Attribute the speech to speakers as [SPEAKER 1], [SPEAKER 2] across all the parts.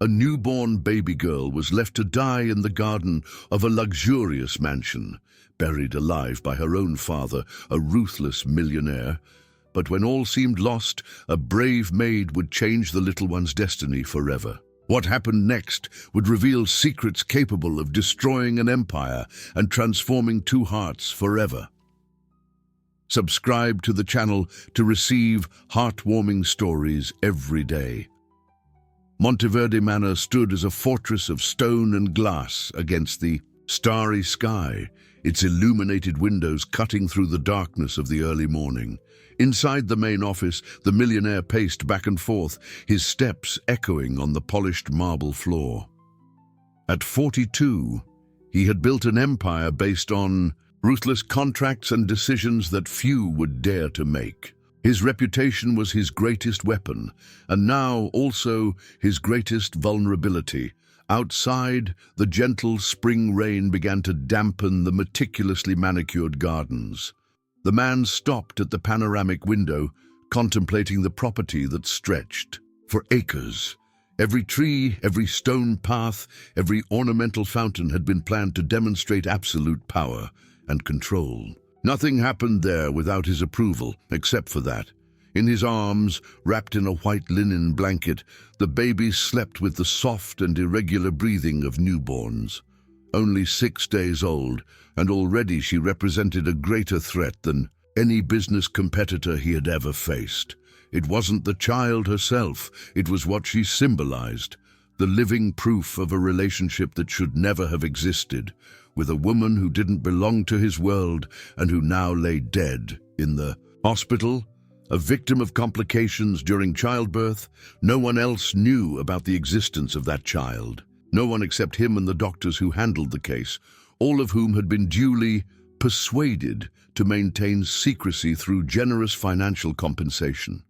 [SPEAKER 1] A newborn baby girl was left to die in the garden of a luxurious mansion, buried alive by her own father, a ruthless millionaire. But when all seemed lost, a brave maid would change the little one's destiny forever. What happened next would reveal secrets capable of destroying an empire and transforming two hearts forever. Subscribe to the channel to receive heartwarming stories every day. Monteverde Manor stood as a fortress of stone and glass against the starry sky, its illuminated windows cutting through the darkness of the early morning. Inside the main office, the millionaire paced back and forth, his steps echoing on the polished marble floor. At 42, he had built an empire based on ruthless contracts and decisions that few would dare to make. His reputation was his greatest weapon, and now also his greatest vulnerability. Outside, the gentle spring rain began to dampen the meticulously manicured gardens. The man stopped at the panoramic window, contemplating the property that stretched for acres. Every tree, every stone path, every ornamental fountain had been planned to demonstrate absolute power and control. Nothing happened there without his approval, except for that. In his arms, wrapped in a white linen blanket, the baby slept with the soft and irregular breathing of newborns. Only 6 days old, and already she represented a greater threat than any business competitor he had ever faced. It wasn't the child herself, it was what she symbolized, the living proof of a relationship that should never have existed, with a woman who didn't belong to his world and who now lay dead in the hospital. A victim of complications during childbirth. No one else knew about the existence of that child. No one except him and the doctors who handled the case, all of whom had been duly persuaded to maintain secrecy through generous financial compensation.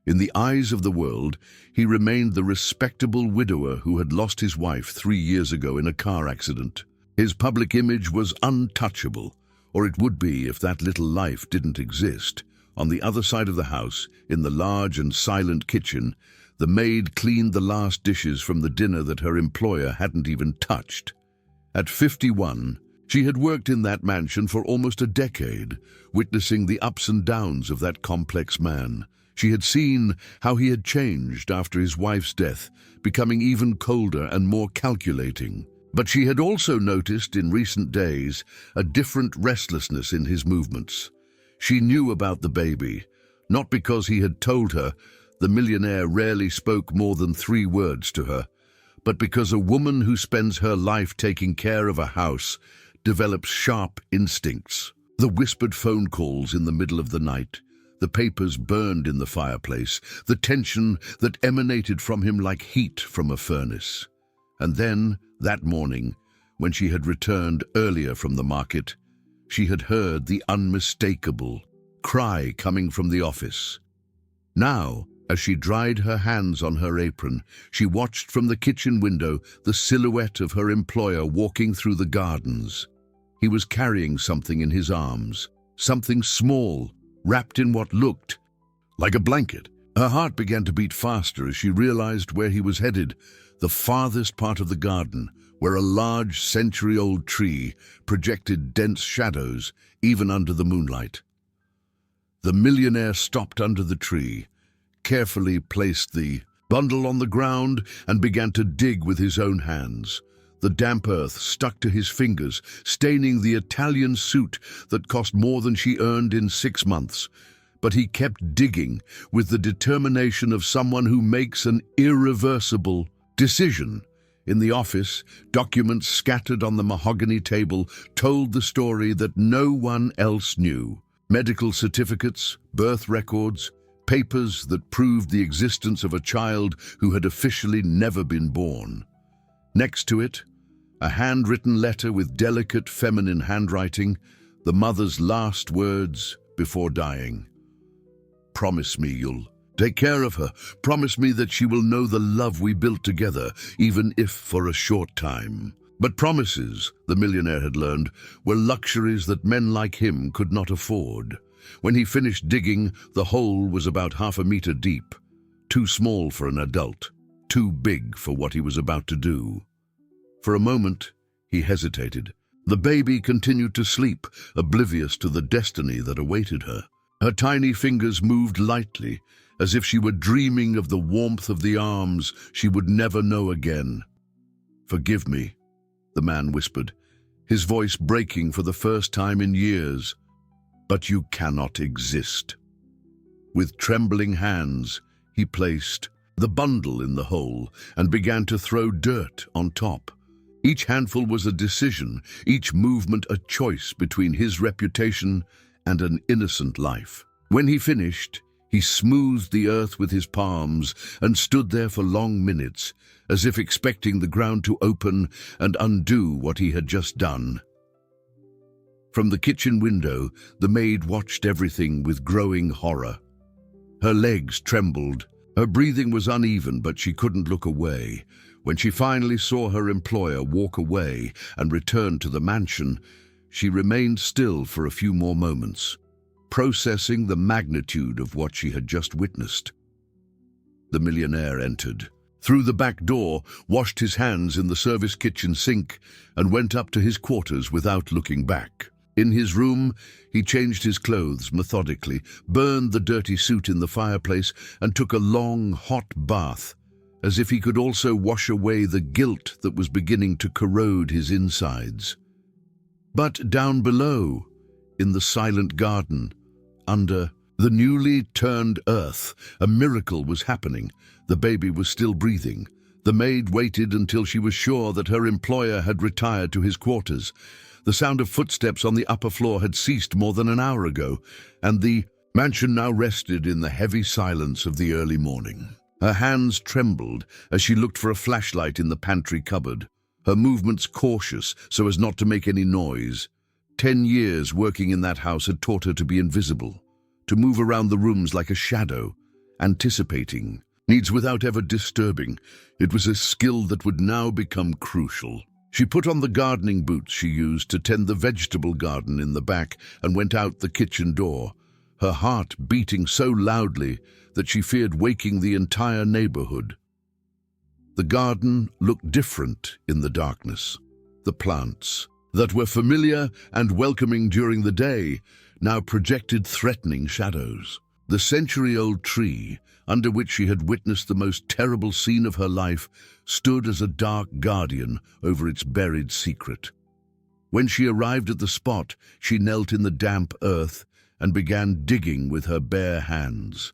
[SPEAKER 1] In the eyes of the world, he remained the respectable widower who had lost his wife 3 years ago in a car accident. His public image was untouchable, or it would be if that little life didn't exist. On the other side of the house, in the large and silent kitchen, the maid cleaned the last dishes from the dinner that her employer hadn't even touched. At 51, she had worked in that mansion for almost a decade, witnessing the ups and downs of that complex man. She had seen how he had changed after his wife's death, becoming even colder and more calculating. But she had also noticed in recent days a different restlessness in his movements. She knew about the baby, not because he had told her. The millionaire rarely spoke more than 3 words to her, but because a woman who spends her life taking care of a house develops sharp instincts. The whispered phone calls in the middle of the night, the papers burned in the fireplace, the tension that emanated from him like heat from a furnace. And then, that morning, when she had returned earlier from the market, she had heard the unmistakable cry coming from the office. Now, as she dried her hands on her apron, she watched from the kitchen window the silhouette of her employer walking through the gardens. He was carrying something in his arms, something small, wrapped in what looked like a blanket. Her heart began to beat faster as she realized where he was headed, the farthest part of the garden, where a large century-old tree projected dense shadows even under the moonlight. The millionaire stopped under the tree, carefully placed the bundle on the ground, and began to dig with his own hands. The damp earth stuck to his fingers, staining the Italian suit that cost more than she earned in 6 months. But he kept digging with the determination of someone who makes an irreversible decision. In the office, documents scattered on the mahogany table told the story that no one else knew. Medical certificates, birth records, papers that proved the existence of a child who had officially never been born. Next to it, a handwritten letter with delicate feminine handwriting, the mother's last words before dying. "Promise me you'll take care of her. Promise me that she will know the love we built together, even if for a short time." But promises, the millionaire had learned, were luxuries that men like him could not afford. When he finished digging, the hole was about 1/2 meter deep, too small for an adult. too big for what he was about to do. For a moment, he hesitated. The baby continued to sleep, oblivious to the destiny that awaited her. Her tiny fingers moved lightly, as if she were dreaming of the warmth of the arms she would never know again. "Forgive me," the man whispered, his voice breaking for the first time in years. "But you cannot exist." With trembling hands, he placed the bundle in the hole and began to throw dirt on top. Each handful was a decision, each movement a choice between his reputation and an innocent life. When he finished, he smoothed the earth with his palms and stood there for long minutes, as if expecting the ground to open and undo what he had just done. From the kitchen window, the maid watched everything with growing horror. Her legs trembled, her breathing was uneven, but she couldn't look away. When she finally saw her employer walk away and return to the mansion, she remained still for a few more moments, processing the magnitude of what she had just witnessed. The millionaire entered, through the back door, washed his hands in the service kitchen sink, and went up to his quarters without looking back. In his room, he changed his clothes methodically, burned the dirty suit in the fireplace, and took a long, hot bath, as if he could also wash away the guilt that was beginning to corrode his insides. But down below, in the silent garden, under the newly turned earth, a miracle was happening. The baby was still breathing. The maid waited until she was sure that her employer had retired to his quarters. The sound of footsteps on the upper floor had ceased more than an hour ago, and the mansion now rested in the heavy silence of the early morning. Her hands trembled as she looked for a flashlight in the pantry cupboard, her movements cautious so as not to make any noise. 10 years working in that house had taught her to be invisible, to move around the rooms like a shadow, anticipating needs without ever disturbing. It was a skill that would now become crucial. She put on the gardening boots she used to tend the vegetable garden in the back and went out the kitchen door, her heart beating so loudly that she feared waking the entire neighborhood. The garden looked different in the darkness. The plants that were familiar and welcoming during the day now projected threatening shadows. The century-old tree, under which she had witnessed the most terrible scene of her life, stood as a dark guardian over its buried secret. When she arrived at the spot, she knelt in the damp earth and began digging with her bare hands.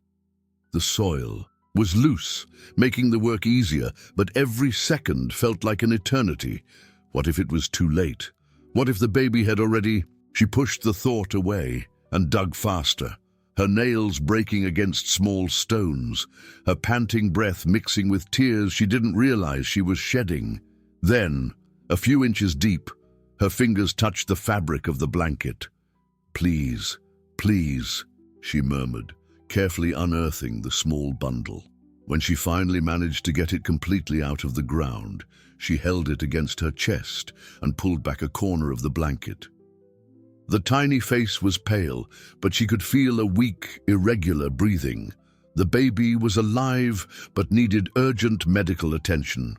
[SPEAKER 1] The soil was loose, making the work easier, but every second felt like an eternity. What if it was too late? What if the baby had already... She pushed the thought away and dug faster, her nails breaking against small stones, her panting breath mixing with tears she didn't realize she was shedding. Then, a few inches deep, her fingers touched the fabric of the blanket. "Please, please," she murmured, carefully unearthing the small bundle. When she finally managed to get it completely out of the ground, she held it against her chest and pulled back a corner of the blanket. The tiny face was pale, but she could feel a weak, irregular breathing. The baby was alive, but needed urgent medical attention.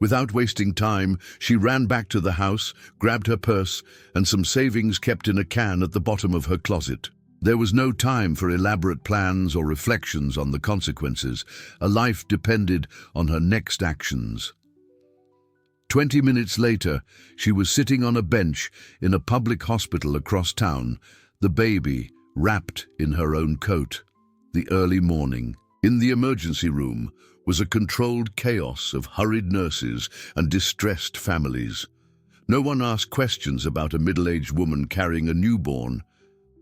[SPEAKER 1] Without wasting time, she ran back to the house, grabbed her purse, and some savings kept in a can at the bottom of her closet. There was no time for elaborate plans or reflections on the consequences. A life depended on her next actions. 20 minutes later, she was sitting on a bench in a public hospital across town, the baby wrapped in her own coat. The early morning, in the emergency room, was a controlled chaos of hurried nurses and distressed families. No one asked questions about a middle-aged woman carrying a newborn.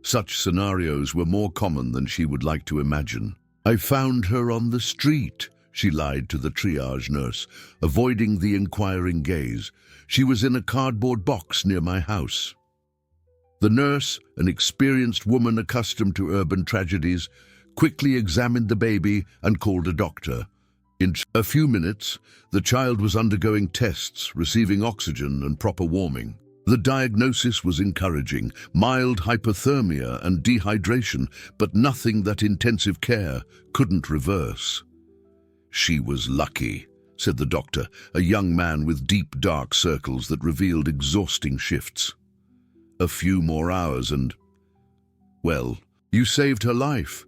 [SPEAKER 1] Such scenarios were more common than she would like to imagine. "I found her on the street," she lied to the triage nurse, avoiding the inquiring gaze. "She was in a cardboard box near my house." The nurse, an experienced woman accustomed to urban tragedies, quickly examined the baby and called a doctor. In a few minutes, the child was undergoing tests, receiving oxygen and proper warming. The diagnosis was encouraging: mild hypothermia and dehydration, but nothing that intensive care couldn't reverse. "She was lucky," said the doctor, a young man with deep dark circles that revealed exhausting shifts. "A few more hours and, well, you saved her life."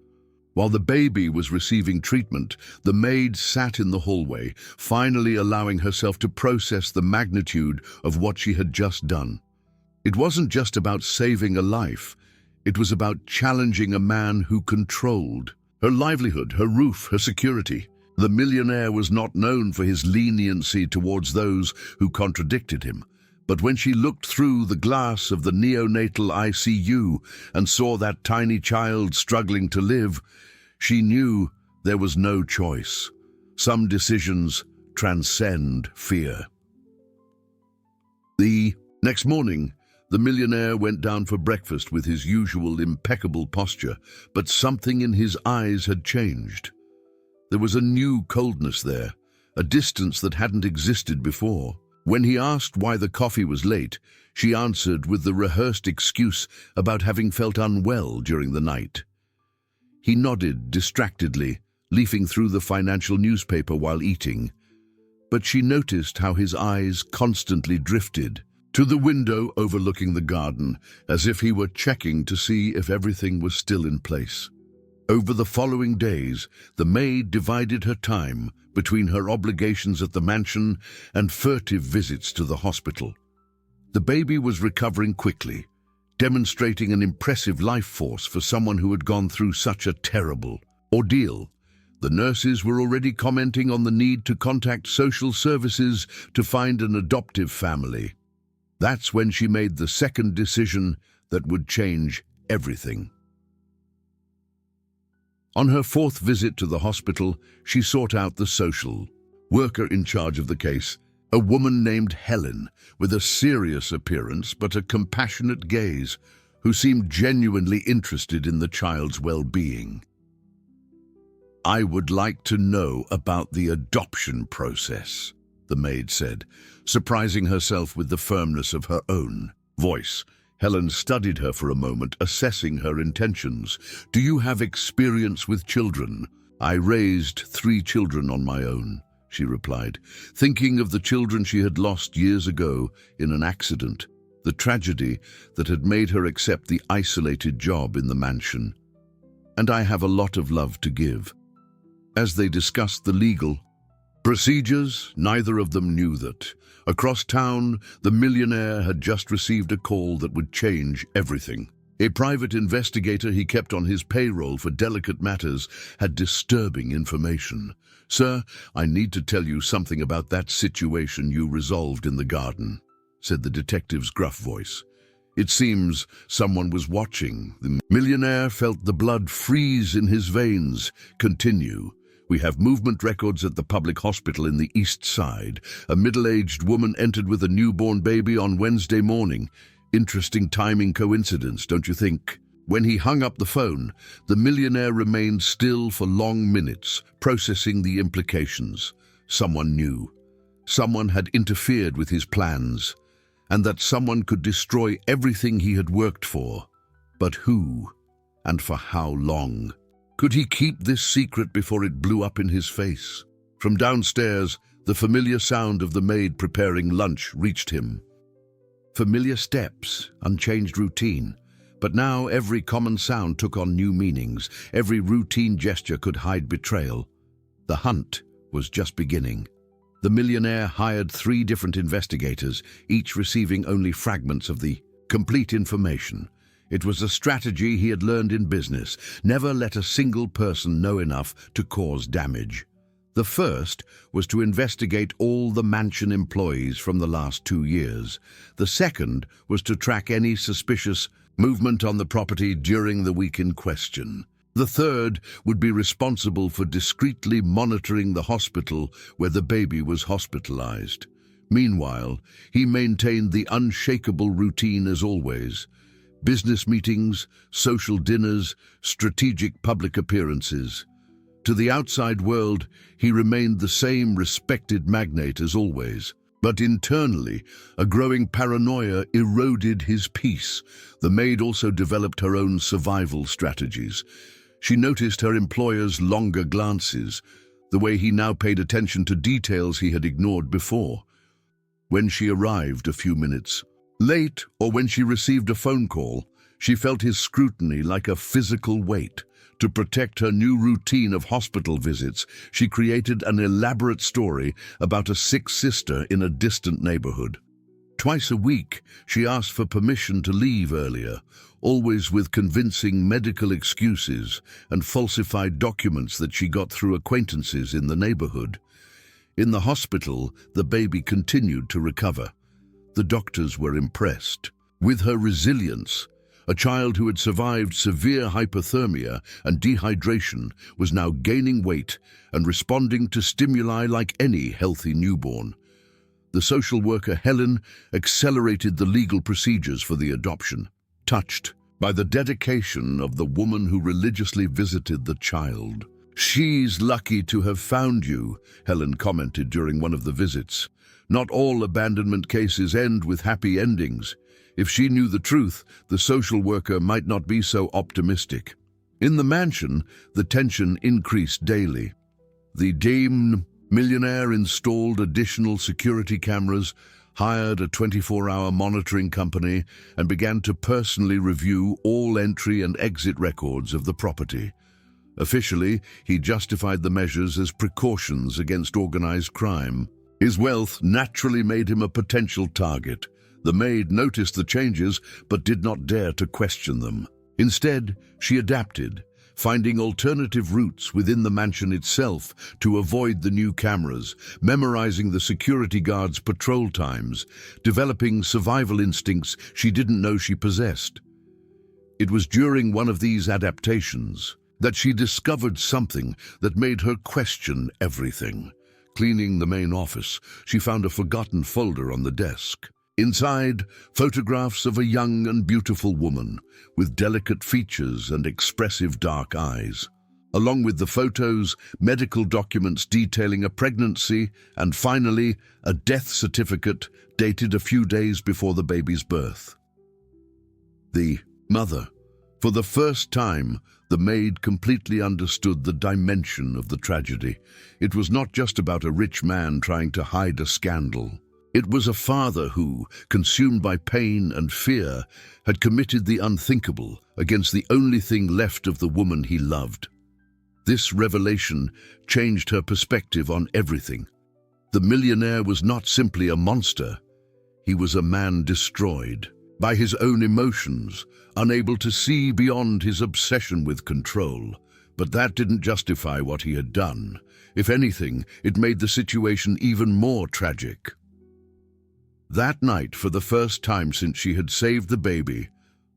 [SPEAKER 1] While the baby was receiving treatment, the maid sat in the hallway, finally allowing herself to process the magnitude of what she had just done. It wasn't just about saving a life. It was about challenging a man who controlled her livelihood, her roof, her security. The millionaire was not known for his leniency towards those who contradicted him. But when she looked through the glass of the neonatal ICU and saw that tiny child struggling to live, she knew there was no choice. Some decisions transcend fear. The next morning, the millionaire went down for breakfast with his usual impeccable posture, but something in his eyes had changed. There was a new coldness there, a distance that hadn't existed before. When he asked why the coffee was late, she answered with the rehearsed excuse about having felt unwell during the night. He nodded distractedly, leafing through the financial newspaper while eating. But she noticed how his eyes constantly drifted to the window overlooking the garden, as if he were checking to see if everything was still in place. Over the following days, the maid divided her time between her obligations at the mansion and furtive visits to the hospital. The baby was recovering quickly, demonstrating an impressive life force for someone who had gone through such a terrible ordeal. The nurses were already commenting on the need to contact social services to find an adoptive family. That's when she made the second decision that would change everything. On her fourth visit to the hospital, she sought out the social worker in charge of the case, a woman named Helen, with a serious appearance but a compassionate gaze, who seemed genuinely interested in the child's well-being. "I would like to know about the adoption process," the maid said, surprising herself with the firmness of her own voice. Helen studied her for a moment, assessing her intentions. "Do you have experience with children?" "I raised 3 children on my own," she replied, thinking of the children she had lost years ago in an accident, the tragedy that had made her accept the isolated job in the mansion. "And I have a lot of love to give." As they discussed the legal procedures, neither of them knew that, across town, the millionaire had just received a call that would change everything. A private investigator he kept on his payroll for delicate matters had disturbing information. "Sir, I need to tell you something about that situation you resolved in the garden," said the detective's gruff voice. "It seems someone was watching." The millionaire felt the blood freeze in his veins. "Continue." "We have movement records at the public hospital in the East Side. A middle-aged woman entered with a newborn baby on Wednesday morning. Interesting timing coincidence, don't you think?" When he hung up the phone, the millionaire remained still for long minutes, processing the implications. Someone knew. Someone had interfered with his plans, and that someone could destroy everything he had worked for. But who? And for how long? Could he keep this secret before it blew up in his face? From downstairs, the familiar sound of the maid preparing lunch reached him. Familiar steps, unchanged routine. But now every common sound took on new meanings. Every routine gesture could hide betrayal. The hunt was just beginning. The millionaire hired 3 different investigators, each receiving only fragments of the complete information. It was a strategy he had learned in business: never let a single person know enough to cause damage. The first was to investigate all the mansion employees from the last 2 years. The second was to track any suspicious movement on the property during the week in question. The third would be responsible for discreetly monitoring the hospital where the baby was hospitalized. Meanwhile, he maintained the unshakable routine as always: business meetings, social dinners, strategic public appearances. To the outside world, he remained the same respected magnate as always. But internally, a growing paranoia eroded his peace. The maid also developed her own survival strategies. She noticed her employer's longer glances, the way he now paid attention to details he had ignored before. When she arrived a few minutes late, or when she received a phone call, she felt his scrutiny like a physical weight. To protect her new routine of hospital visits, she created an elaborate story about a sick sister in a distant neighborhood. Twice a week, she asked for permission to leave earlier, always with convincing medical excuses and falsified documents that she got through acquaintances in the neighborhood. In the hospital, the baby continued to recover. The doctors were impressed with her resilience. A child who had survived severe hypothermia and dehydration was now gaining weight and responding to stimuli like any healthy newborn. The social worker, Helen, accelerated the legal procedures for the adoption, touched by the dedication of the woman who religiously visited the child. "She's lucky to have found you," Helen commented during one of the visits. "Not all abandonment cases end with happy endings. If she knew the truth, the social worker might not be so optimistic." In the mansion, the tension increased daily. The Dame Millionaire installed additional security cameras, hired a 24-hour monitoring company, and began to personally review all entry and exit records of the property. Officially, he justified the measures as precautions against organized crime. His wealth naturally made him a potential target. The maid noticed the changes but did not dare to question them. Instead, she adapted, finding alternative routes within the mansion itself to avoid the new cameras, memorizing the security guards' patrol times, developing survival instincts she didn't know she possessed. It was during one of these adaptations that she discovered something that made her question everything. Cleaning the main office, she found a forgotten folder on the desk. Inside, photographs of a young and beautiful woman with delicate features and expressive dark eyes. Along with the photos, medical documents detailing a pregnancy and finally, a death certificate dated a few days before the baby's birth. The mother. For the first time, the maid completely understood the dimension of the tragedy. It was not just about a rich man trying to hide a scandal. It was a father who, consumed by pain and fear, had committed the unthinkable against the only thing left of the woman he loved. This revelation changed her perspective on everything. The millionaire was not simply a monster. He was a man destroyed by his own emotions, unable to see beyond his obsession with control. But that didn't justify what he had done. If anything, it made the situation even more tragic. That night, for the first time since she had saved the baby,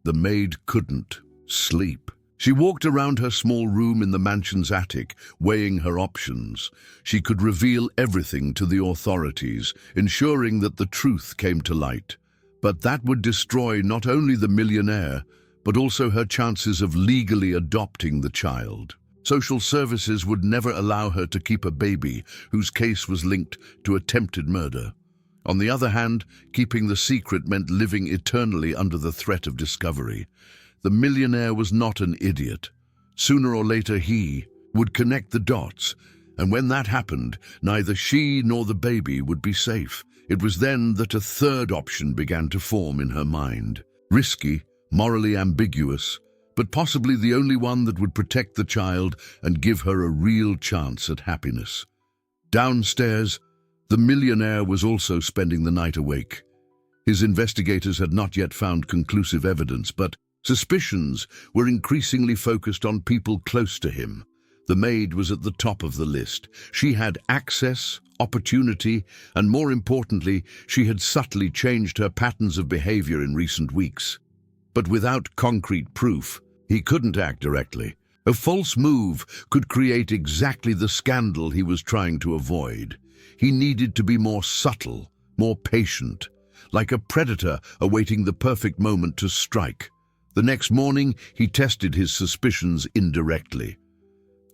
[SPEAKER 1] the maid couldn't sleep. She walked around her small room in the mansion's attic, weighing her options. She could reveal everything to the authorities, ensuring that the truth came to light. But that would destroy not only the millionaire, but also her chances of legally adopting the child. Social services would never allow her to keep a baby whose case was linked to attempted murder. On the other hand, keeping the secret meant living eternally under the threat of discovery. The millionaire was not an idiot. Sooner or later he would connect the dots, and when that happened, neither she nor the baby would be safe. It was then that a third option began to form in her mind. Risky, morally ambiguous, but possibly the only one that would protect the child and give her a real chance at happiness. Downstairs, the millionaire was also spending the night awake. His investigators had not yet found conclusive evidence, but suspicions were increasingly focused on people close to him. The maid was at the top of the list. She had access, opportunity, and more importantly, she had subtly changed her patterns of behavior in recent weeks. But without concrete proof, he couldn't act directly. A false move could create exactly the scandal he was trying to avoid. He needed to be more subtle, more patient, like a predator awaiting the perfect moment to strike. The next morning, he tested his suspicions indirectly.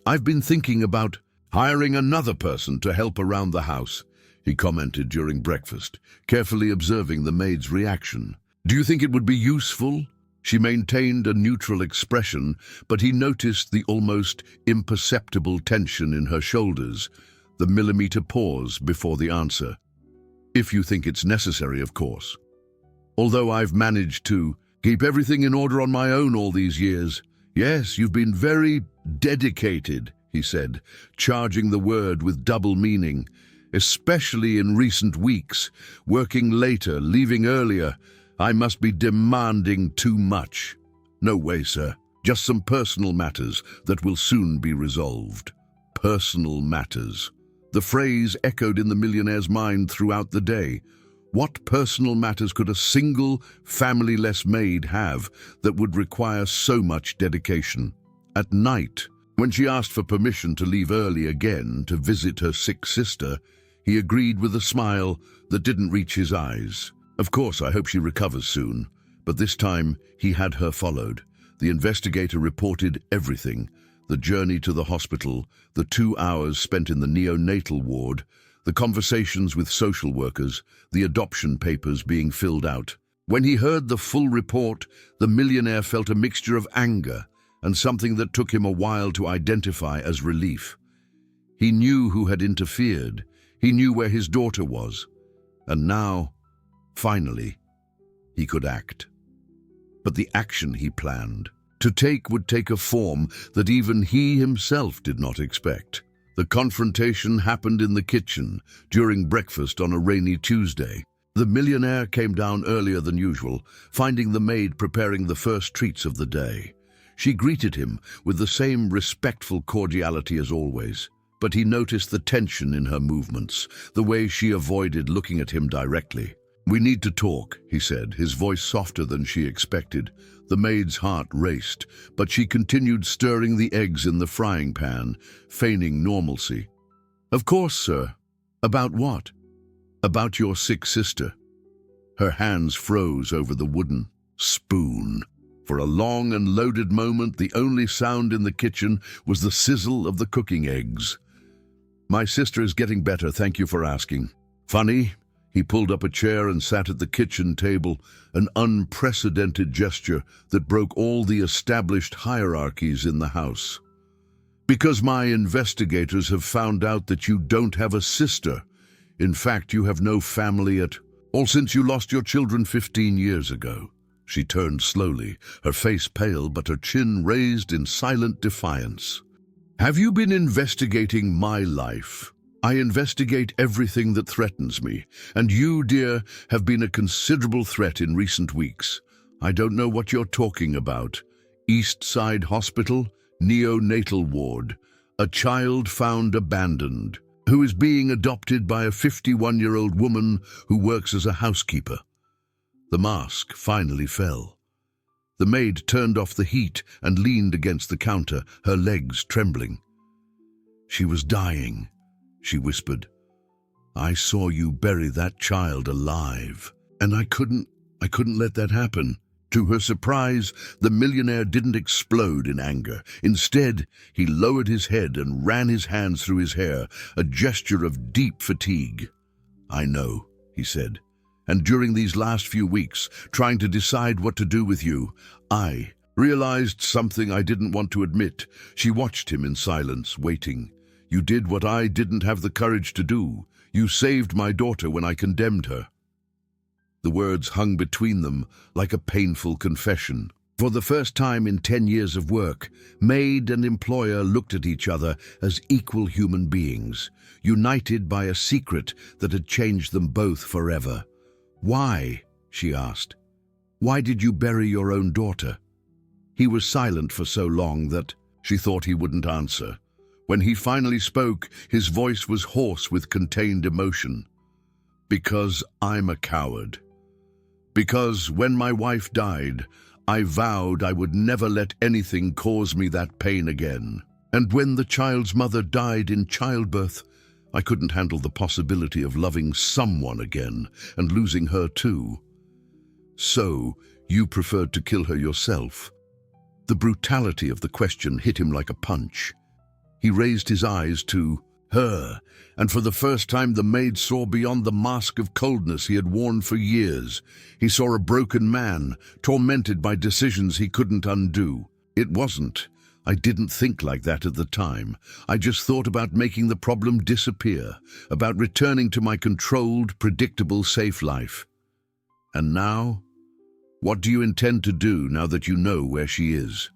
[SPEAKER 1] "I've been thinking about hiring another person to help around the house," he commented during breakfast, carefully observing the maid's reaction. "Do you think it would be useful?" She maintained a neutral expression, but he noticed the almost imperceptible tension in her shoulders, the millimeter pause before the answer. If you think it's necessary, of course. Although I've managed to keep everything in order on my own all these years. Yes, you've been very dedicated, he said, charging the word with double meaning, especially in recent weeks, working later, leaving earlier. I must be demanding too much. No way, sir. Just some personal matters that will soon be resolved. Personal matters. The phrase echoed in the millionaire's mind throughout the day. What personal matters could a single, family-less maid have that would require so much dedication? At night, when she asked for permission to leave early again to visit her sick sister, he agreed with a smile that didn't reach his eyes. Of course, I hope she recovers soon, but this time he had her followed. The investigator reported everything: the journey to the hospital, the 2 hours spent in the neonatal ward, the conversations with social workers, the adoption papers being filled out. When he heard the full report, the millionaire felt a mixture of anger and something that took him a while to identify as relief. He knew who had interfered. He knew where his daughter was. And now, finally, he could act. But the action he planned to take would take a form that even he himself did not expect. The confrontation happened in the kitchen during breakfast on a rainy Tuesday. The millionaire came down earlier than usual, finding the maid preparing the first treats of the day. She greeted him with the same respectful cordiality as always, but he noticed the tension in her movements, the way she avoided looking at him directly. "We need to talk," he said, his voice softer than she expected. The maid's heart raced, but she continued stirring the eggs in the frying pan, feigning normalcy. "Of course, sir. About what?" "About your sick sister." Her hands froze over the wooden spoon. For a long and loaded moment, the only sound in the kitchen was the sizzle of the cooking eggs. "My sister is getting better, thank you for asking." "Funny." He pulled up a chair and sat at the kitchen table, an unprecedented gesture that broke all the established hierarchies in the house. "Because my investigators have found out that you don't have a sister. In fact, you have no family at all since you lost your children 15 years ago." She turned slowly, her face pale but her chin raised in silent defiance. "Have you been investigating my life? I investigate everything that threatens me, and you, dear, have been a considerable threat in recent weeks. I don't know what you're talking about. East Side Hospital, neonatal ward, a child found abandoned, who is being adopted by a 51-year-old woman who works as a housekeeper." The mask finally fell. The maid turned off the heat and leaned against the counter, her legs trembling. "She was dying," she whispered. "I saw you bury that child alive, and I couldn't let that happen." To her surprise, the millionaire didn't explode in anger. Instead, he lowered his head and ran his hands through his hair, a gesture of deep fatigue. "I know," he said, "and during these last few weeks, trying to decide what to do with you, I realized something I didn't want to admit." She watched him in silence, waiting. "You did what I didn't have the courage to do. You saved my daughter when I condemned her." The words hung between them like a painful confession. For the first time in 10 years of work, maid and employer looked at each other as equal human beings, united by a secret that had changed them both forever. "Why?" she asked. "Why did you bury your own daughter?" He was silent for so long that she thought he wouldn't answer. When he finally spoke, his voice was hoarse with contained emotion. "Because I'm a coward. Because when my wife died, I vowed I would never let anything cause me that pain again. And when the child's mother died in childbirth, I couldn't handle the possibility of loving someone again and losing her too. So, you preferred to kill her yourself." The brutality of the question hit him like a punch. He raised his eyes to her, and for the first time the maid saw beyond the mask of coldness he had worn for years. He saw a broken man, tormented by decisions he couldn't undo. It wasn't. I didn't think like that at the time. I just thought about making the problem disappear, about returning to my controlled, predictable, safe life. And now? What do you intend to do now that you know where she is?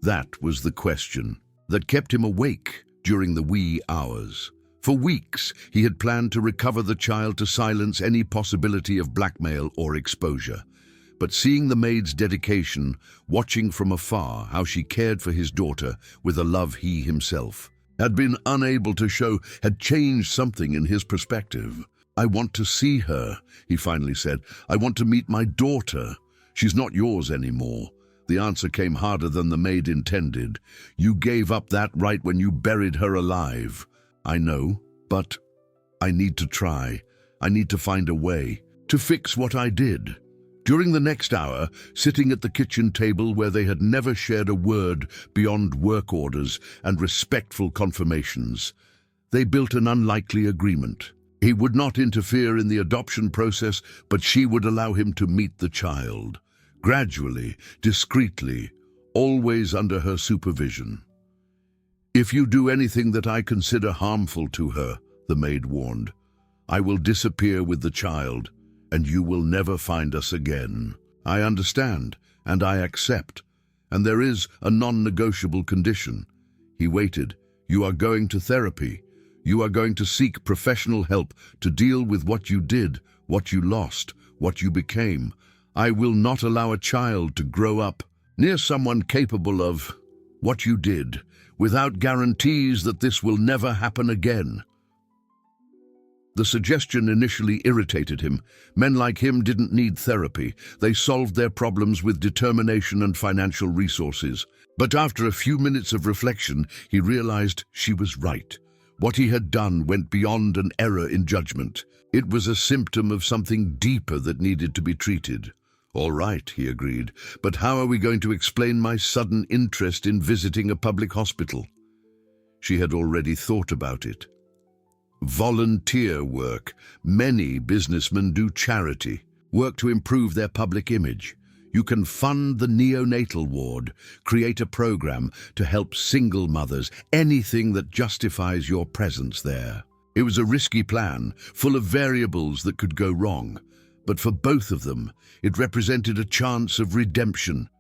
[SPEAKER 1] That was the question that kept him awake during the wee hours. For weeks, he had planned to recover the child to silence any possibility of blackmail or exposure. But seeing the maid's dedication, watching from afar how she cared for his daughter with a love he himself had been unable to show, had changed something in his perspective. "I want to see her," he finally said. "I want to meet my daughter. She's not yours anymore." The answer came harder than the maid intended. "You gave up that right when you buried her alive." "I know, but I need to try. I need to find a way to fix what I did." During the next hour, sitting at the kitchen table where they had never shared a word beyond work orders and respectful confirmations, they built an unlikely agreement. He would not interfere in the adoption process, but she would allow him to meet the child. Gradually, discreetly, always under her supervision. "If you do anything that I consider harmful to her," the maid warned, "I will disappear with the child, and you will never find us again." "I understand, and I accept. And there is a non-negotiable condition." He waited. "You are going to therapy. You are going to seek professional help to deal with what you did, what you lost, what you became. I will not allow a child to grow up near someone capable of what you did, without guarantees that this will never happen again." The suggestion initially irritated him. Men like him didn't need therapy. They solved their problems with determination and financial resources. But after a few minutes of reflection, he realized she was right. What he had done went beyond an error in judgment. It was a symptom of something deeper that needed to be treated. "All right," he agreed, "but how are we going to explain my sudden interest in visiting a public hospital?" She had already thought about it. Volunteer work. Many businessmen do charity work to improve their public image. You can fund the neonatal ward, create a program to help single mothers, anything that justifies your presence there. It was a risky plan, full of variables that could go wrong. But for both of them, it represented a chance of redemption.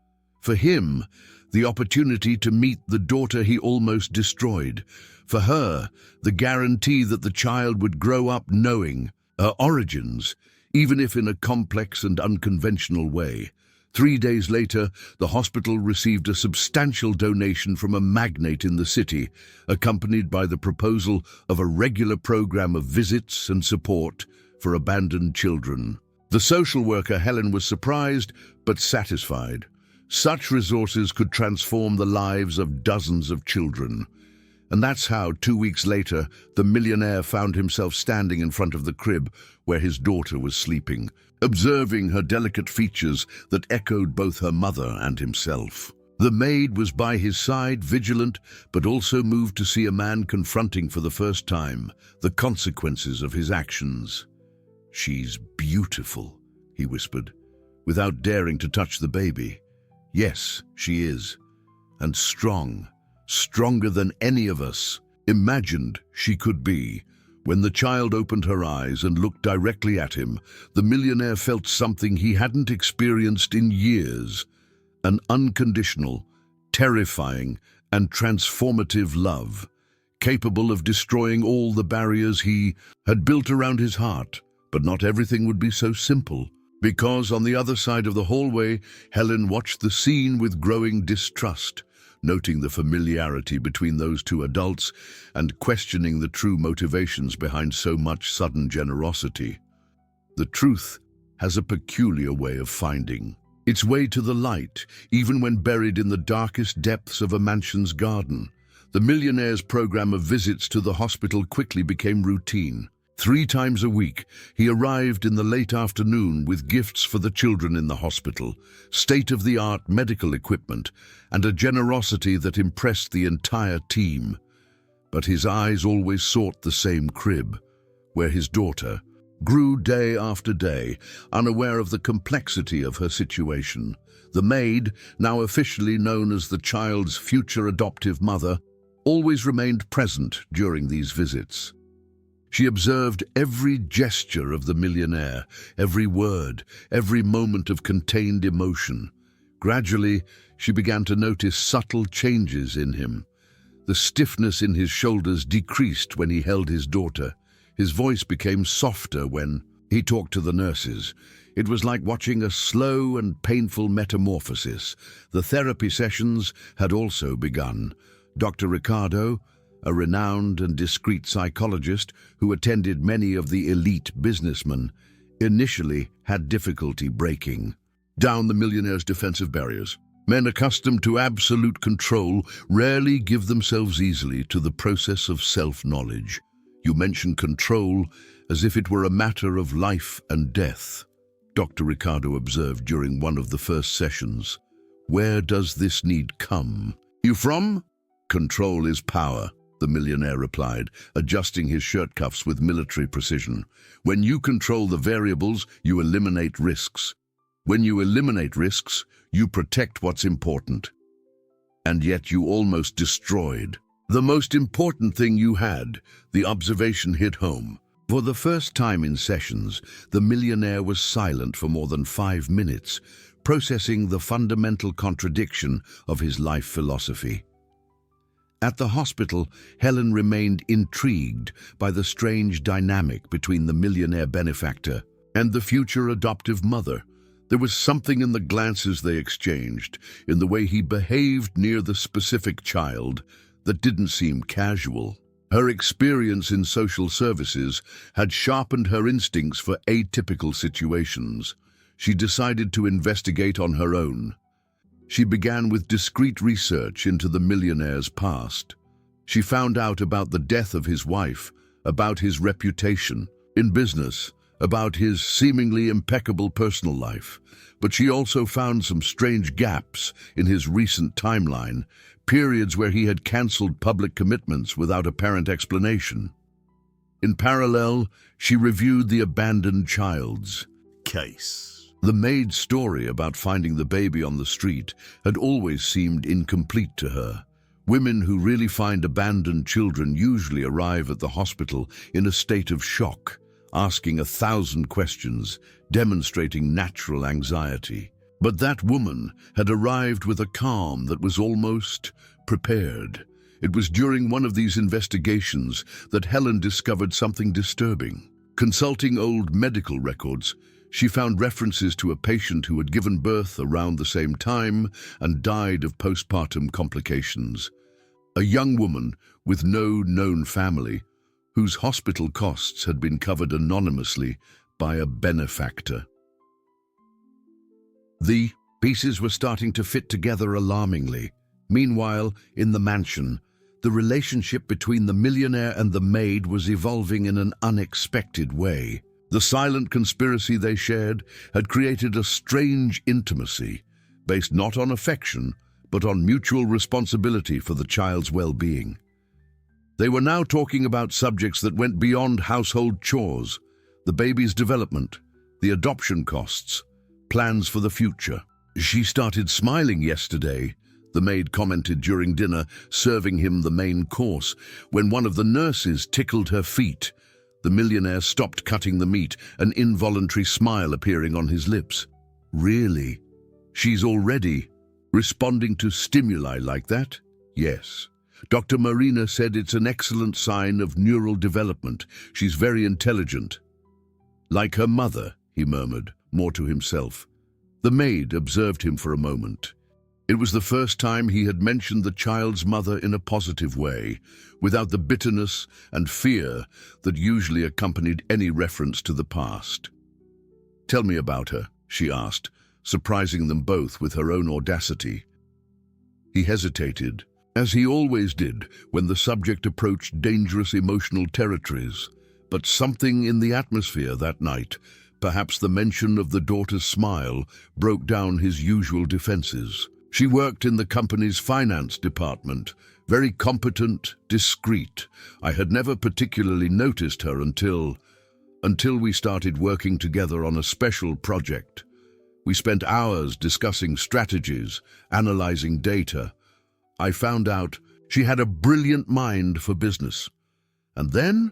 [SPEAKER 1] For him, the opportunity to meet the daughter he almost destroyed. For her, the guarantee that the child would grow up knowing her origins, even if in a complex and unconventional way. 3 days later, the hospital received a substantial donation from a magnate in the city, accompanied by the proposal of a regular program of visits and support for abandoned children. The social worker Helen was surprised but satisfied. Such resources could transform the lives of dozens of children. And that's how, 2 weeks later, the millionaire found himself standing in front of the crib where his daughter was sleeping, observing her delicate features that echoed both her mother and himself. The maid was by his side, vigilant, but also moved to see a man confronting for the first time the consequences of his actions. "She's beautiful," he whispered, without daring to touch the baby. "Yes, she is. And strong. Stronger than any of us imagined she could be." When the child opened her eyes and looked directly at him, the millionaire felt something he hadn't experienced in years. An unconditional, terrifying, and transformative love, capable of destroying all the barriers he had built around his heart. But not everything would be so simple, because on the other side of the hallway, Helen watched the scene with growing distrust, noting the familiarity between those two adults and questioning the true motivations behind so much sudden generosity. The truth has a peculiar way of finding its way to the light, even when buried in the darkest depths of a mansion's garden. The millionaire's program of visits to the hospital quickly became routine. 3 times a week, he arrived in the late afternoon with gifts for the children in the hospital, state-of-the-art medical equipment, and a generosity that impressed the entire team. but his eyes always sought the same crib, where his daughter grew day after day, unaware of the complexity of her situation. The maid, now officially known as the child's future adoptive mother, always remained present during these visits. She observed every gesture of the millionaire, every word, every moment of contained emotion. Gradually, she began to notice subtle changes in him. The stiffness in his shoulders decreased when he held his daughter. His voice became softer when he talked to the nurses. It was like watching a slow and painful metamorphosis. The therapy sessions had also begun. Dr. Ricardo, a renowned and discreet psychologist who attended many of the elite businessmen, initially had difficulty breaking down the millionaire's defensive barriers. Men accustomed to absolute control rarely give themselves easily to the process of self-knowledge. You mention control as if it were a matter of life and death, Dr. Ricardo observed during one of the first sessions. Where does this need come? You from? Control is power, the millionaire replied, adjusting his shirt cuffs with military precision. When you control the variables, you eliminate risks. When you eliminate risks, you protect what's important. And yet you almost destroyed the most important thing you had. The observation hit home. For the first time in sessions, the millionaire was silent for more than 5 minutes, processing the fundamental contradiction of his life philosophy. At the hospital, Helen remained intrigued by the strange dynamic between the millionaire benefactor and the future adoptive mother. There was something in the glances they exchanged, in the way he behaved near the specific child, that didn't seem casual. Her experience in social services had sharpened her instincts for atypical situations. She decided to investigate on her own. She began with discreet research into the millionaire's past. She found out about the death of his wife, about his reputation in business, about his seemingly impeccable personal life. But she also found some strange gaps in his recent timeline, periods where he had cancelled public commitments without apparent explanation. In parallel, she reviewed the abandoned child's case. The maid's story about finding the baby on the street had always seemed incomplete to her. Women who really find abandoned children usually arrive at the hospital in a state of shock, asking 1,000 questions, demonstrating natural anxiety. But that woman had arrived with a calm that was almost prepared. It was during one of these investigations that Helen discovered something disturbing. Consulting old medical records, she found references to a patient who had given birth around the same time and died of postpartum complications. A young woman with no known family, whose hospital costs had been covered anonymously by a benefactor. The pieces were starting to fit together alarmingly. Meanwhile, in the mansion, the relationship between the millionaire and the maid was evolving in an unexpected way. The silent conspiracy they shared had created a strange intimacy, based not on affection, but on mutual responsibility for the child's well-being. They were now talking about subjects that went beyond household chores: the baby's development, the adoption costs, plans for the future. She started smiling yesterday, the maid commented during dinner, serving him the main course, when one of the nurses tickled her feet. The millionaire stopped cutting the meat, an involuntary smile appearing on his lips. Really? She's already responding to stimuli like that? Yes. Dr. Marina said it's an excellent sign of neural development. She's very intelligent. Like her mother, he murmured, more to himself. The maid observed him for a moment. It was the first time he had mentioned the child's mother in a positive way, without the bitterness and fear that usually accompanied any reference to the past. "Tell me about her," she asked, surprising them both with her own audacity. He hesitated, as he always did when the subject approached dangerous emotional territories. But something in the atmosphere that night, perhaps the mention of the daughter's smile, broke down his usual defenses. She worked in the company's finance department, very competent, discreet. I had never particularly noticed her until we started working together on a special project. We spent hours discussing strategies, analyzing data. I found out she had a brilliant mind for business. And then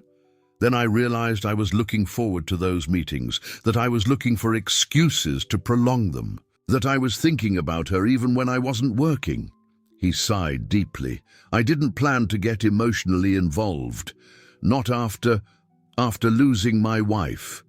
[SPEAKER 1] I realized I was looking forward to those meetings, that I was looking for excuses to prolong them, that I was thinking about her even when I wasn't working. He sighed deeply. I didn't plan to get emotionally involved, not after losing my wife.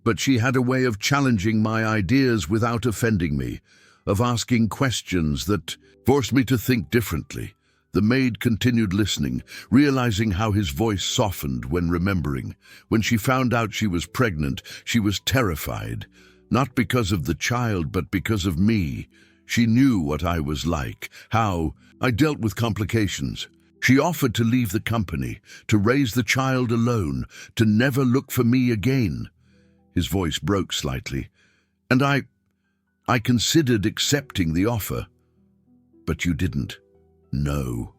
[SPEAKER 1] But she had a way of challenging my ideas without offending me, of asking questions that forced me to think differently. The maid continued listening, realizing how his voice softened when remembering. When she found out she was pregnant, she was terrified, not because of the child, but because of me. She knew what I was like, how I dealt with complications. She offered to leave the company, to raise the child alone, to never look for me again. His voice broke slightly, and I considered accepting the offer. But you didn't. No.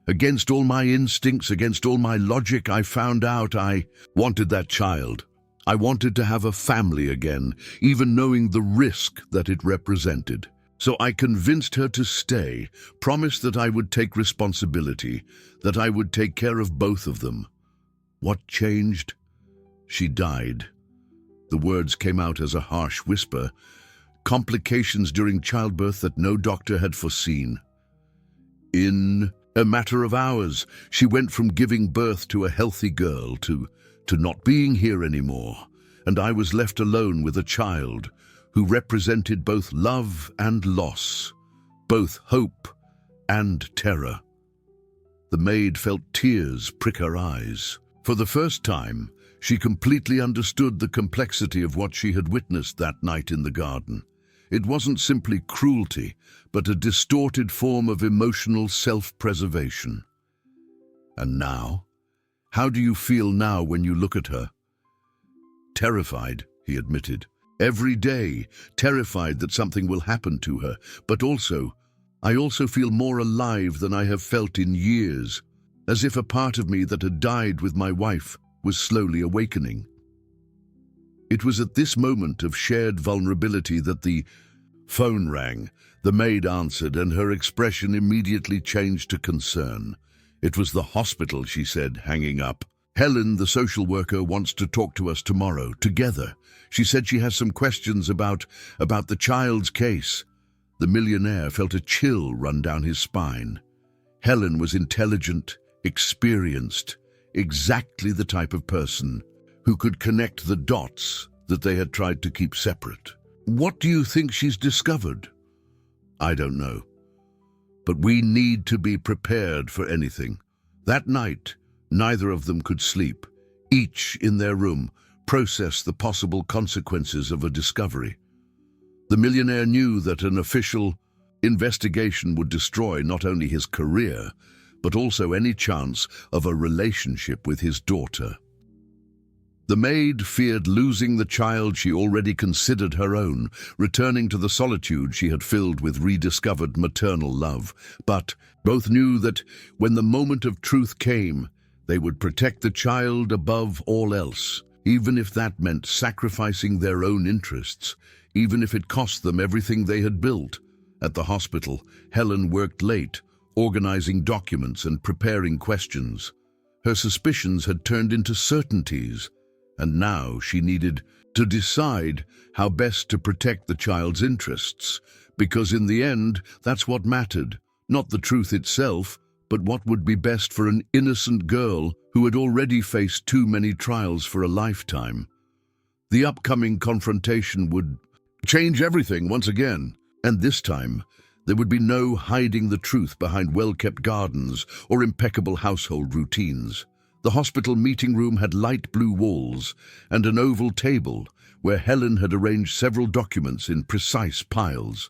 [SPEAKER 1] Against all my instincts, against all my logic, I found out I wanted that child. I wanted to have a family again, even knowing the risk that it represented. So I convinced her to stay, promised that I would take responsibility, that I would take care of both of them. What changed? She died. The words came out as a harsh whisper. Complications during childbirth that no doctor had foreseen. In a matter of hours, she went from giving birth to a healthy girl to not being here anymore, and I was left alone with a child who represented both love and loss, both hope and terror. The maid felt tears prick her eyes. For the first time, she completely understood the complexity of what she had witnessed that night in the garden. It wasn't simply cruelty, but a distorted form of emotional self-preservation. And now? How do you feel now when you look at her? Terrified, he admitted. Every day, terrified that something will happen to her, but I also feel more alive than I have felt in years, as if a part of me that had died with my wife was slowly awakening. It was at this moment of shared vulnerability that the phone rang. The maid answered, and her expression immediately changed to concern. It was the hospital, she said, hanging up. Helen, the social worker, wants to talk to us tomorrow, together. She said she has some questions about the child's case. The millionaire felt a chill run down his spine. Helen was intelligent, experienced, exactly the type of person who could connect the dots that they had tried to keep separate. What do you think she's discovered? I don't know. But we need to be prepared for anything. That night, neither of them could sleep. Each, in their room, processed the possible consequences of a discovery. The millionaire knew that an official investigation would destroy not only his career, but also any chance of a relationship with his daughter. The maid feared losing the child she already considered her own, returning to the solitude she had filled with rediscovered maternal love. But both knew that when the moment of truth came, they would protect the child above all else, even if that meant sacrificing their own interests, even if it cost them everything they had built. At the hospital, Helen worked late, organizing documents and preparing questions. Her suspicions had turned into certainties, and now she needed to decide how best to protect the child's interests, because in the end, that's what mattered, not the truth itself, but what would be best for an innocent girl who had already faced too many trials for a lifetime. The upcoming confrontation would change everything once again, and this time, there would be no hiding the truth behind well-kept gardens or impeccable household routines. The hospital meeting room had light blue walls and an oval table where Helen had arranged several documents in precise piles.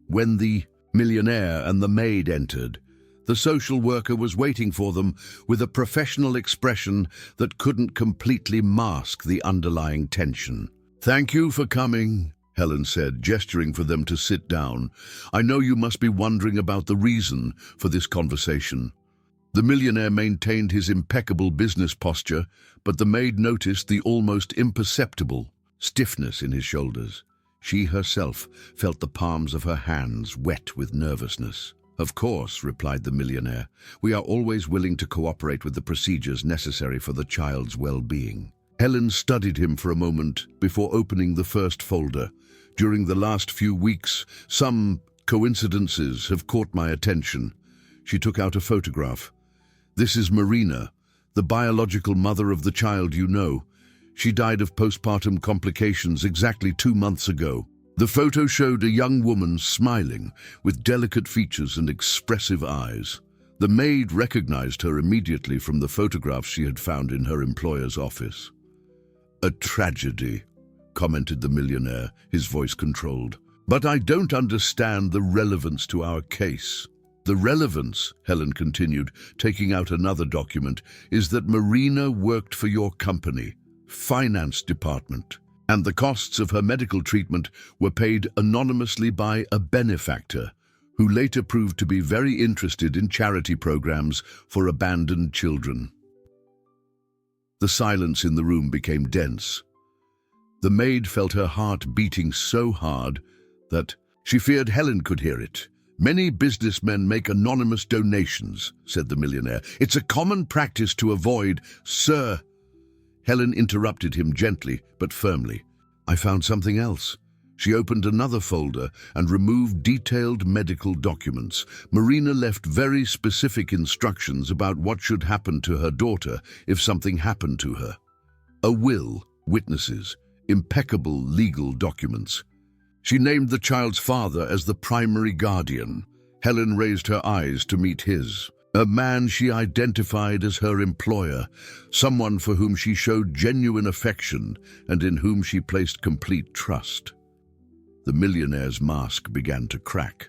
[SPEAKER 1] When the millionaire and the maid entered, the social worker was waiting for them with a professional expression that couldn't completely mask the underlying tension. "Thank you for coming," Helen said, gesturing for them to sit down. "I know you must be wondering about the reason for this conversation." The millionaire maintained his impeccable business posture, but the maid noticed the almost imperceptible stiffness in his shoulders. She herself felt the palms of her hands wet with nervousness. "Of course," replied the millionaire. "We are always willing to cooperate with the procedures necessary for the child's well-being." Helen studied him for a moment before opening the first folder. "During the last few weeks, some coincidences have caught my attention." She took out a photograph. "This is Marina, the biological mother of the child you know. She died of postpartum complications exactly 2 months ago." The photo showed a young woman smiling, with delicate features and expressive eyes. The maid recognized her immediately from the photographs she had found in her employer's office. "A tragedy," commented the millionaire, his voice controlled. "But I don't understand the relevance to our case." "The relevance," Helen continued, taking out another document, "is that Marina worked for your company, finance department, and the costs of her medical treatment were paid anonymously by a benefactor, who later proved to be very interested in charity programs for abandoned children." The silence in the room became dense. The maid felt her heart beating so hard that she feared Helen could hear it. "Many businessmen make anonymous donations," said the millionaire. "It's a common practice to avoid." "Sir," Helen interrupted him gently but firmly. "I found something else." She opened another folder and removed detailed medical documents. Marina left very specific instructions about what should happen to her daughter if something happened to her. A will, witnesses, impeccable legal documents. She named the child's father as the primary guardian. Helen raised her eyes to meet his. A man she identified as her employer, someone for whom she showed genuine affection and in whom she placed complete trust. The millionaire's mask began to crack.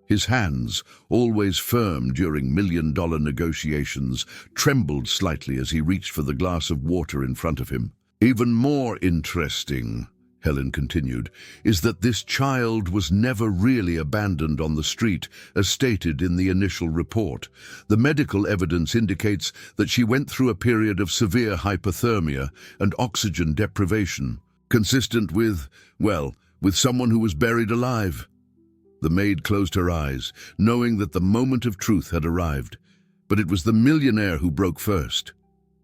[SPEAKER 1] His hands, always firm during million-dollar negotiations, trembled slightly as he reached for the glass of water in front of him. "Even more interesting," Helen continued, "is that this child was never really abandoned on the street, as stated in the initial report. The medical evidence indicates that she went through a period of severe hypothermia and oxygen deprivation, consistent with, well, with someone who was buried alive." The maid closed her eyes, knowing that the moment of truth had arrived. But it was the millionaire who broke first.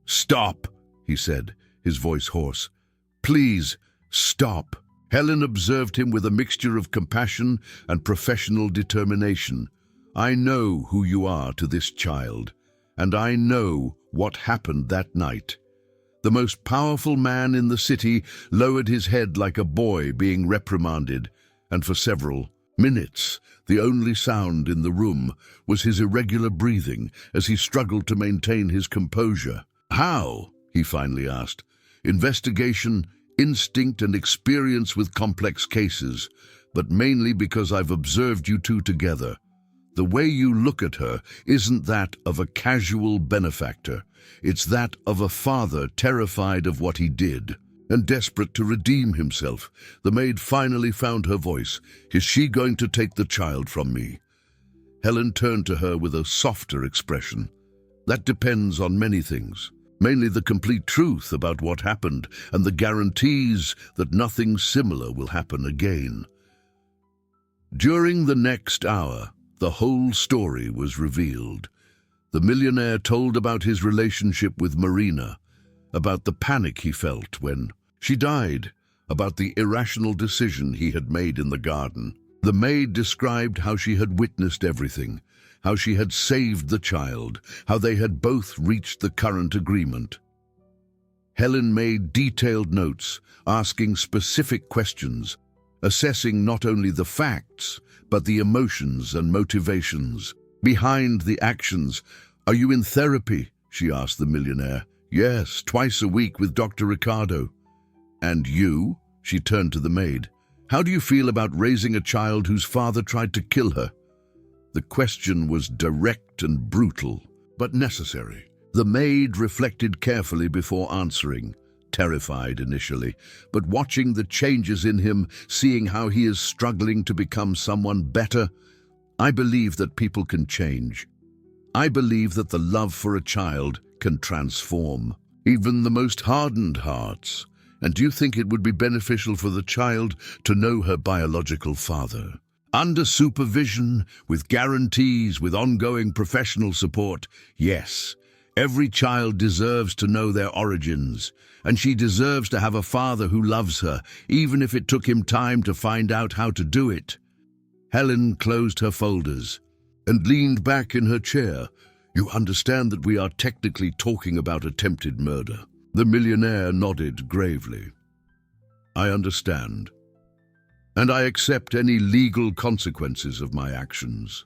[SPEAKER 1] "Stop," he said, his voice hoarse. "Please, stop." Helen observed him with a mixture of compassion and professional determination. "I know who you are to this child, and I know what happened that night." The most powerful man in the city lowered his head like a boy being reprimanded, and for several minutes, the only sound in the room was his irregular breathing as he struggled to maintain his composure. "How?" he finally asked. "Investigation, instinct, and experience with complex cases, but mainly because I've observed you two together. The way you look at her isn't that of a casual benefactor. It's that of a father terrified of what he did and desperate to redeem himself." The maid finally found her voice. "Is she going to take the child from me?" Helen turned to her with a softer expression. "That depends on many things. Mainly the complete truth about what happened and the guarantees that nothing similar will happen again." During the next hour, the whole story was revealed. The millionaire told about his relationship with Marina, about the panic he felt when she died, about the irrational decision he had made in the garden. The maid described how she had witnessed everything, how she had saved the child, how they had both reached the current agreement. Helen made detailed notes, asking specific questions, assessing not only the facts, but the emotions and motivations behind the actions. "Are you in therapy?" she asked the millionaire. "Yes, twice a week with Dr. Ricardo." "And you?" She turned to the maid. "How do you feel about raising a child whose father tried to kill her?" The question was direct and brutal, but necessary. The maid reflected carefully before answering. terrified initially, but watching the changes in him, seeing how he is struggling to become someone better, I believe that people can change. I believe that the love for a child can transform even the most hardened hearts. And do you think it would be beneficial for the child to know her biological father? Under supervision, with guarantees, with ongoing professional support, yes. Every child deserves to know their origins, and she deserves to have a father who loves her, even if it took him time to find out how to do it. Helen closed her folders and leaned back in her chair. You understand that we are technically talking about attempted murder. The millionaire nodded gravely. I understand, and I accept any legal consequences of my actions.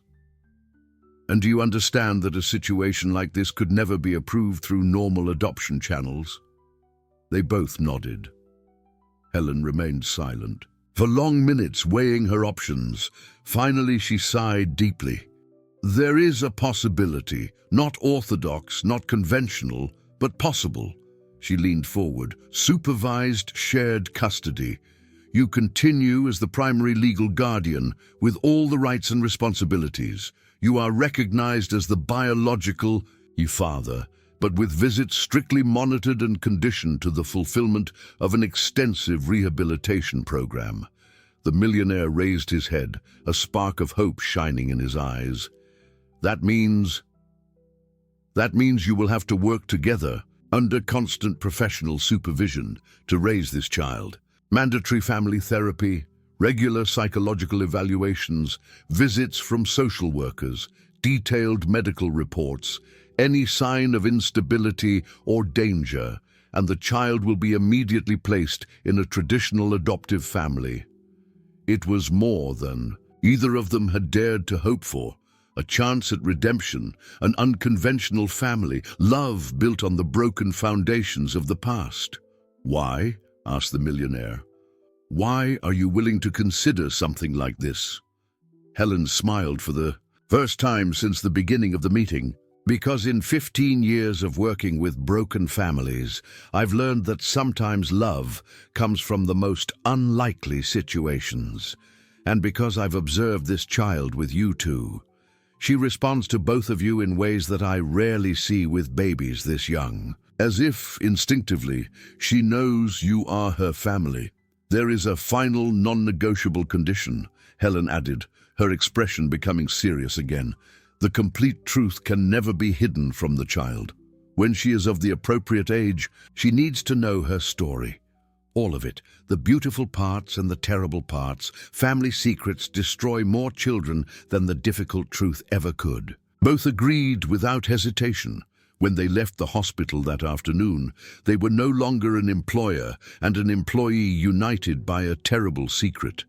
[SPEAKER 1] And do you understand that a situation like this could never be approved through normal adoption channels? They both nodded. Helen remained silent. For long minutes, weighing her options, finally she sighed deeply. There is a possibility, not orthodox, not conventional, but possible. She leaned forward. Supervised shared custody. You continue as the primary legal guardian with all the rights and responsibilities. You are recognized as the biological father, but with visits strictly monitored and conditioned to the fulfillment of an extensive rehabilitation program. The millionaire raised his head, a spark of hope shining in his eyes. That means you will have to work together under constant professional supervision to raise this child. Mandatory family therapy, regular psychological evaluations, visits from social workers, detailed medical reports, any sign of instability or danger, and the child will be immediately placed in a traditional adoptive family. It was more than either of them had dared to hope for. A chance at redemption, an unconventional family, love built on the broken foundations of the past. Why? Asked the millionaire. Why are you willing to consider something like this? Helen smiled for the first time since the beginning of the meeting. Because in 15 years of working with broken families, I've learned that sometimes love comes from the most unlikely situations. And because I've observed this child with you two, she responds to both of you in ways that I rarely see with babies this young. As if, instinctively, she knows you are her family. There is a final non-negotiable condition, Helen added, her expression becoming serious again. The complete truth can never be hidden from the child. When she is of the appropriate age, she needs to know her story. All of it, the beautiful parts and the terrible parts. Family secrets destroy more children than the difficult truth ever could. Both agreed without hesitation. When they left the hospital that afternoon, they were no longer an employer and an employee united by a terrible secret.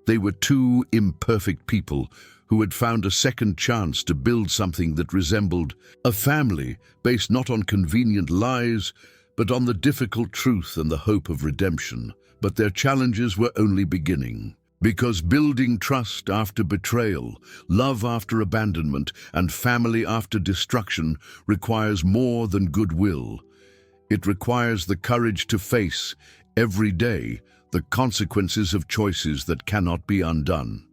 [SPEAKER 1] They were two imperfect people who had found a second chance to build something that resembled a family based not on convenient lies, but on the difficult truth and the hope of redemption. But their challenges were only beginning. Because building trust after betrayal, love after abandonment, and family after destruction requires more than goodwill. It requires the courage to face, every day, the consequences of choices that cannot be undone.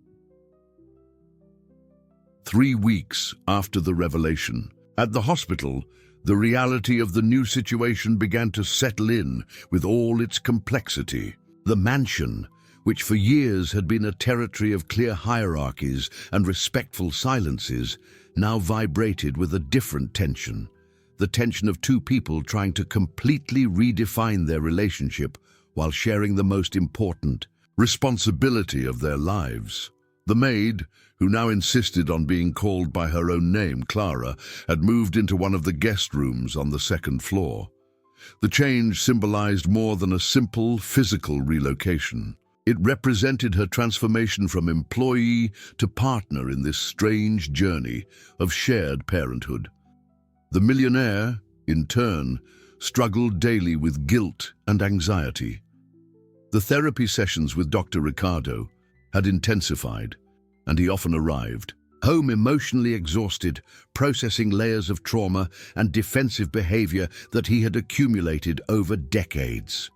[SPEAKER 1] 3 weeks after the revelation, at the hospital, the reality of the new situation began to settle in with all its complexity. The mansion, which for years had been a territory of clear hierarchies and respectful silences, now vibrated with a different tension. The tension of two people trying to completely redefine their relationship while sharing the most important responsibility of their lives. The maid, who now insisted on being called by her own name, Clara, had moved into one of the guest rooms on the second floor. The change symbolized more than a simple physical relocation. It represented her transformation from employee to partner in this strange journey of shared parenthood. The millionaire, in turn, struggled daily with guilt and anxiety. The therapy sessions with Dr. Ricardo had intensified, and he often arrived home emotionally exhausted, processing layers of trauma and defensive behavior that he had accumulated over decades.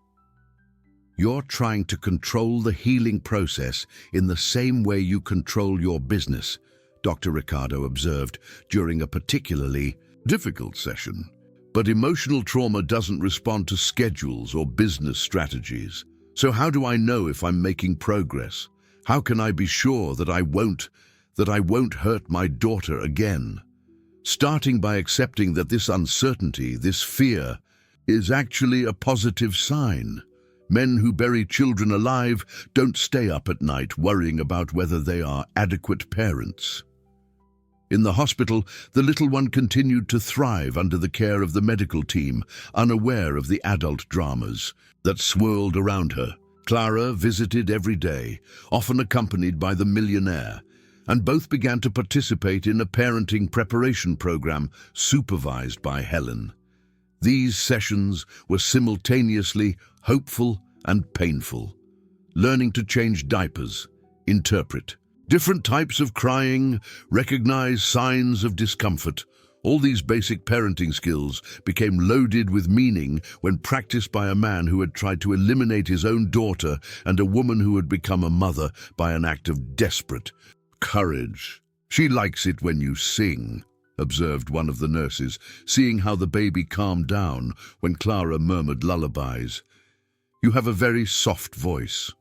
[SPEAKER 1] You're trying to control the healing process in the same way you control your business, Dr. Ricardo observed during a particularly difficult session. But emotional trauma doesn't respond to schedules or business strategies. So how do I know if I'm making progress? How can I be sure that I won't hurt my daughter again? Starting by accepting that this uncertainty, this fear, is actually a positive sign. Men who bury children alive don't stay up at night worrying about whether they are adequate parents. In the hospital, the little one continued to thrive under the care of the medical team, unaware of the adult dramas that swirled around her. Clara visited every day, often accompanied by the Millionaire, and both began to participate in a parenting preparation program supervised by Helen. These sessions were simultaneously hopeful and painful, learning to change diapers, interpret different types of crying, recognize signs of discomfort. All these basic parenting skills became loaded with meaning when practiced by a man who had tried to eliminate his own daughter and a woman who had become a mother by an act of desperate courage. "She likes it when you sing," observed one of the nurses, seeing how the baby calmed down when Clara murmured lullabies. "You have a very soft voice."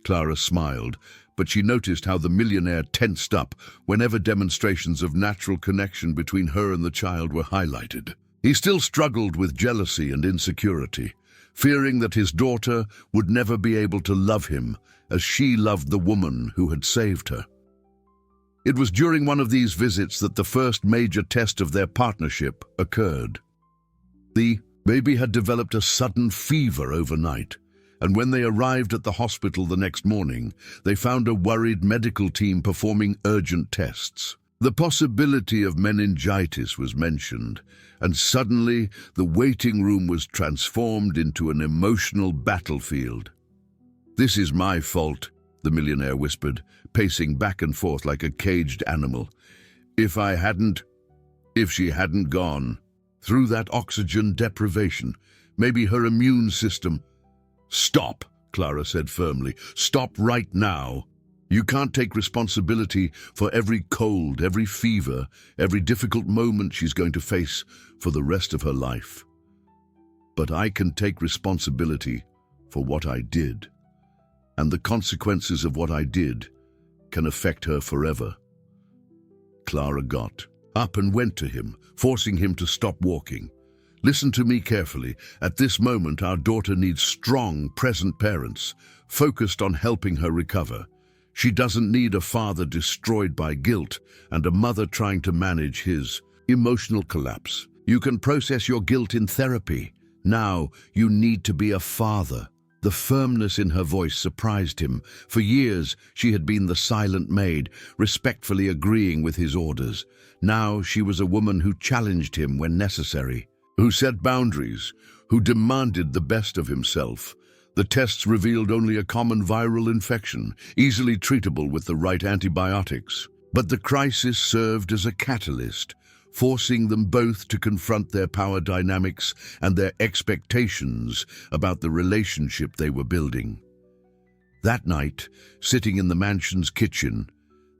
[SPEAKER 1] Clara smiled, but she noticed how the Millionaire tensed up whenever demonstrations of natural connection between her and the child were highlighted. He still struggled with jealousy and insecurity, fearing that his daughter would never be able to love him as she loved the woman who had saved her. It was during one of these visits that the first major test of their partnership occurred. The baby had developed a sudden fever overnight, and when they arrived at the hospital the next morning, they found a worried medical team performing urgent tests. The possibility of meningitis was mentioned, and suddenly the waiting room was transformed into an emotional battlefield. "This is my fault," the Millionaire whispered, pacing back and forth like a caged animal. If she hadn't gone through that oxygen deprivation, maybe her immune system—" "Stop," Clara said firmly. "Stop right now. You can't take responsibility for every cold, every fever, every difficult moment she's going to face for the rest of her life. But I can take responsibility for what I did, and the consequences of what I did can affect her forever." Clara got up and went to him, forcing him to stop walking. "Listen to me carefully. At this moment, our daughter needs strong, present parents, focused on helping her recover. She doesn't need a father destroyed by guilt and a mother trying to manage his emotional collapse. You can process your guilt in therapy. Now, you need to be a father." The firmness in her voice surprised him. For years, she had been the silent maid, respectfully agreeing with his orders. Now, she was a woman who challenged him when necessary, who set boundaries, who demanded the best of himself. The tests revealed only a common viral infection, easily treatable with the right antibiotics. But the crisis served as a catalyst, forcing them both to confront their power dynamics and their expectations about the relationship they were building. That night, sitting in the mansion's kitchen,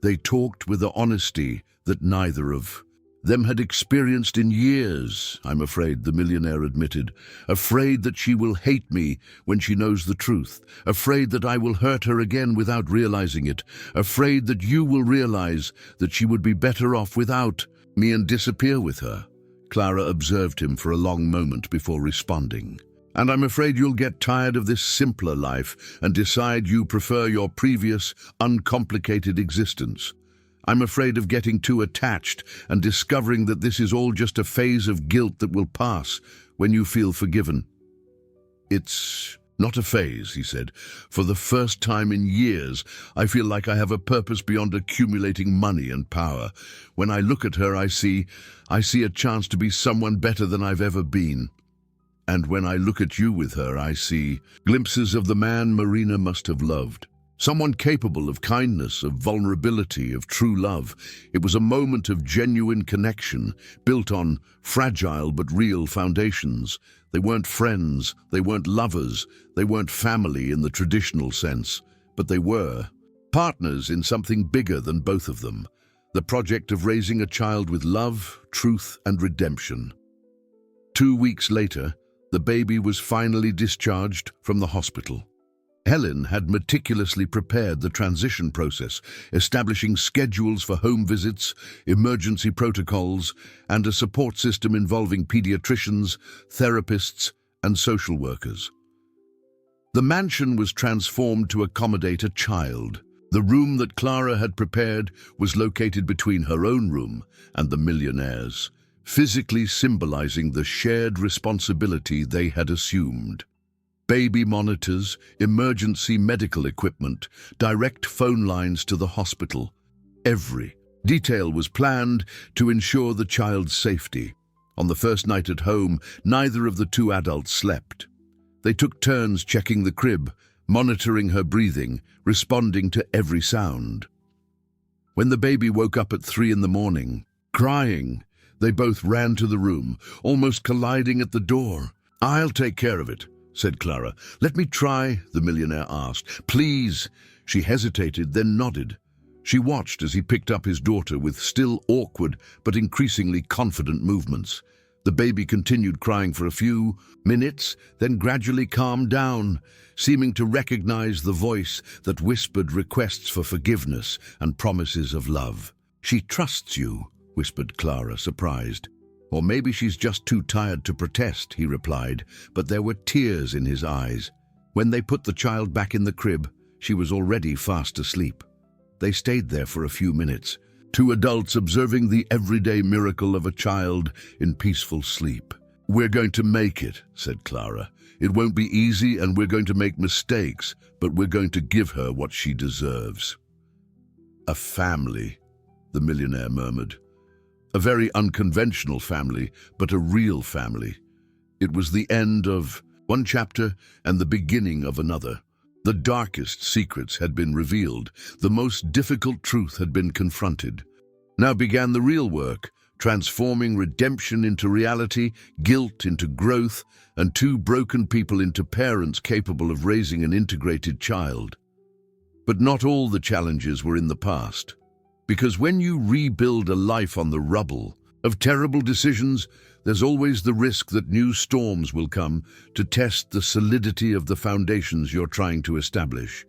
[SPEAKER 1] they talked with the honesty that neither of them had experienced in years. "I'm afraid," the Millionaire admitted, "afraid that she will hate me when she knows the truth, afraid that I will hurt her again without realizing it, afraid that you will realize that she would be better off without me and disappear with her." Clara observed him for a long moment before responding. "And I'm afraid you'll get tired of this simpler life and decide you prefer your previous, uncomplicated existence. I'm afraid of getting too attached and discovering that this is all just a phase of guilt that will pass when you feel forgiven." "It's not a phase," he said. "For the first time in years, I feel like I have a purpose beyond accumulating money and power. When I look at her, I see a chance to be someone better than I've ever been. And when I look at you with her, I see glimpses of the man Marina must have loved. Someone capable of kindness, of vulnerability, of true love. It was a moment of genuine connection, built on fragile but real foundations. They weren't friends, they weren't lovers, they weren't family in the traditional sense, but they were partners in something bigger than both of them. The project of raising a child with love, truth, and redemption. 2 weeks later, the baby was finally discharged from the hospital. Helen had meticulously prepared the transition process, establishing schedules for home visits, emergency protocols, and a support system involving pediatricians, therapists, and social workers. The mansion was transformed to accommodate a child. The room that Clara had prepared was located between her own room and the millionaire's, physically symbolizing the shared responsibility they had assumed. Baby monitors, emergency medical equipment, direct phone lines to the hospital. Every detail was planned to ensure the child's safety. On the first night at home, neither of the two adults slept. They took turns checking the crib, monitoring her breathing, responding to every sound. When the baby woke up at 3 a.m, crying, they both ran to the room, almost colliding at the door. "I'll take care of it," said Clara. "Let me try," the millionaire asked. "Please." She hesitated, then nodded. She watched as he picked up his daughter with still awkward but increasingly confident movements. The baby continued crying for a few minutes, then gradually calmed down, seeming to recognize the voice that whispered requests for forgiveness and promises of love. "She trusts you," whispered Clara, surprised. "Or maybe she's just too tired to protest," he replied, but there were tears in his eyes. When they put the child back in the crib, she was already fast asleep. They stayed there for a few minutes, two adults observing the everyday miracle of a child in peaceful sleep. "We're going to make it," said Clara. "It won't be easy and we're going to make mistakes, but we're going to give her what she deserves." "A family," the millionaire murmured. "A very unconventional family, but a real family." It was the end of one chapter and the beginning of another. The darkest secrets had been revealed. The most difficult truth had been confronted. Now began the real work, transforming redemption into reality, guilt into growth, and two broken people into parents capable of raising an integrated child. But not all the challenges were in the past. Because when you rebuild a life on the rubble of terrible decisions, there's always the risk that new storms will come to test the solidity of the foundations you're trying to establish.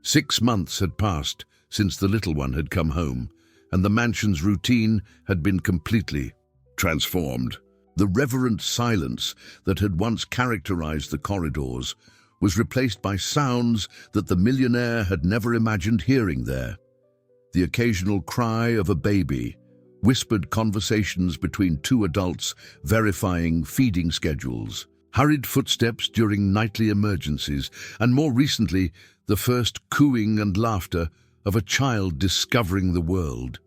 [SPEAKER 1] 6 months had passed since the little one had come home, and the mansion's routine had been completely transformed. The reverent silence that had once characterized the corridors was replaced by sounds that the millionaire had never imagined hearing there. The occasional cry of a baby, whispered conversations between two adults verifying feeding schedules, hurried footsteps during nightly emergencies, and more recently, the first cooing and laughter of a child discovering the world.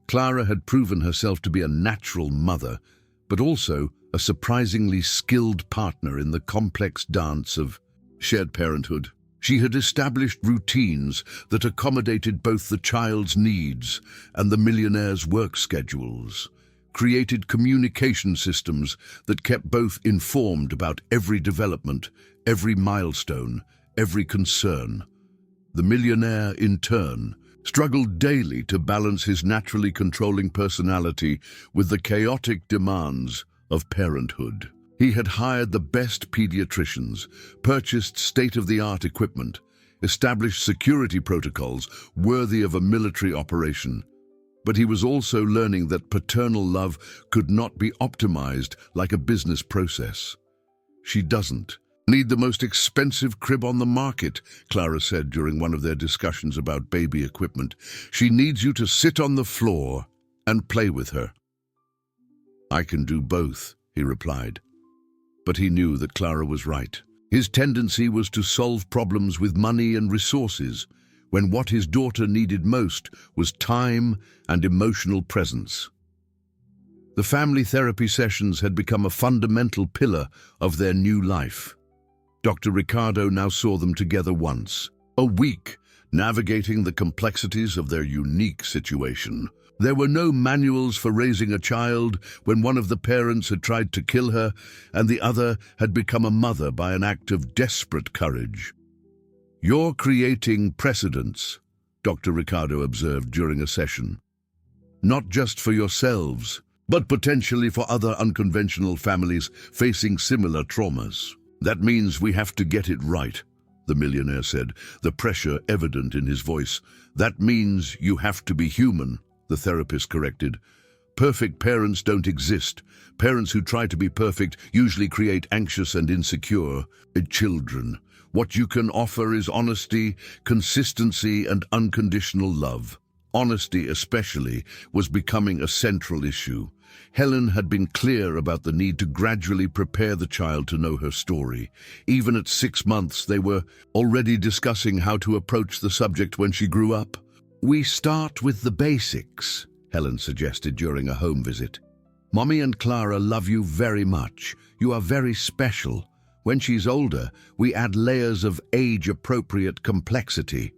[SPEAKER 1] Clara had proven herself to be a natural mother, but also a surprisingly skilled partner in the complex dance of shared parenthood. She had established routines that accommodated both the child's needs and the millionaire's work schedules, created communication systems that kept both informed about every development, every milestone, every concern. The millionaire, in turn, struggled daily to balance his naturally controlling personality with the chaotic demands of parenthood. He had hired the best pediatricians, purchased state-of-the-art equipment, established security protocols worthy of a military operation. But he was also learning that paternal love could not be optimized like a business process. "She doesn't need the most expensive crib on the market," Clara said during one of their discussions about baby equipment. "She needs you to sit on the floor and play with her." "I can do both," he replied. But he knew that Clara was right. His tendency was to solve problems with money and resources, when what his daughter needed most was time and emotional presence. The family therapy sessions had become a fundamental pillar of their new life. Dr. Ricardo now saw them together once. A week, navigating the complexities of their unique situation. There were no manuals for raising a child when one of the parents had tried to kill her and the other had become a mother by an act of desperate courage. "You're creating precedents," Dr. Ricardo observed during a session. "Not just for yourselves, but potentially for other unconventional families facing similar traumas. That means we have to get it right," the millionaire said, the pressure evident in his voice. "That means you have to be human," the therapist corrected. "Perfect parents don't exist. Parents who try to be perfect usually create anxious and insecure children. What you can offer is honesty, consistency, and unconditional love." Honesty, especially, was becoming a central issue. Helen had been clear about the need to gradually prepare the child to know her story. Even at 6 months, they were already discussing how to approach the subject when she grew up. "We start with the basics," Helen suggested during a home visit. "Mommy and Clara love you very much. You are very special. When she's older, we add layers of age-appropriate complexity."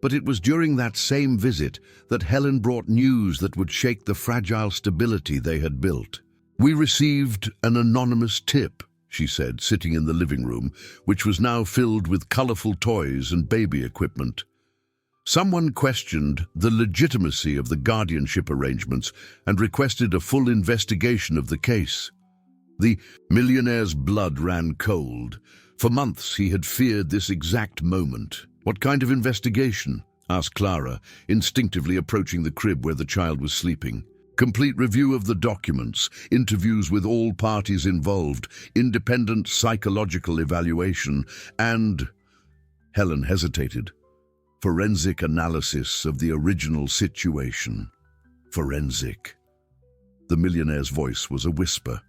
[SPEAKER 1] But it was during that same visit that Helen brought news that would shake the fragile stability they had built. "We received an anonymous tip," she said, sitting in the living room, which was now filled with colorful toys and baby equipment. "Someone questioned the legitimacy of the guardianship arrangements and requested a full investigation of the case." The millionaire's blood ran cold. For months he had feared this exact moment. "What kind of investigation?" asked Clara, instinctively approaching the crib where the child was sleeping. "Complete review of the documents, interviews with all parties involved, independent psychological evaluation, and—" Helen hesitated. "Forensic analysis of the original situation." Forensic. The millionaire's voice was a whisper.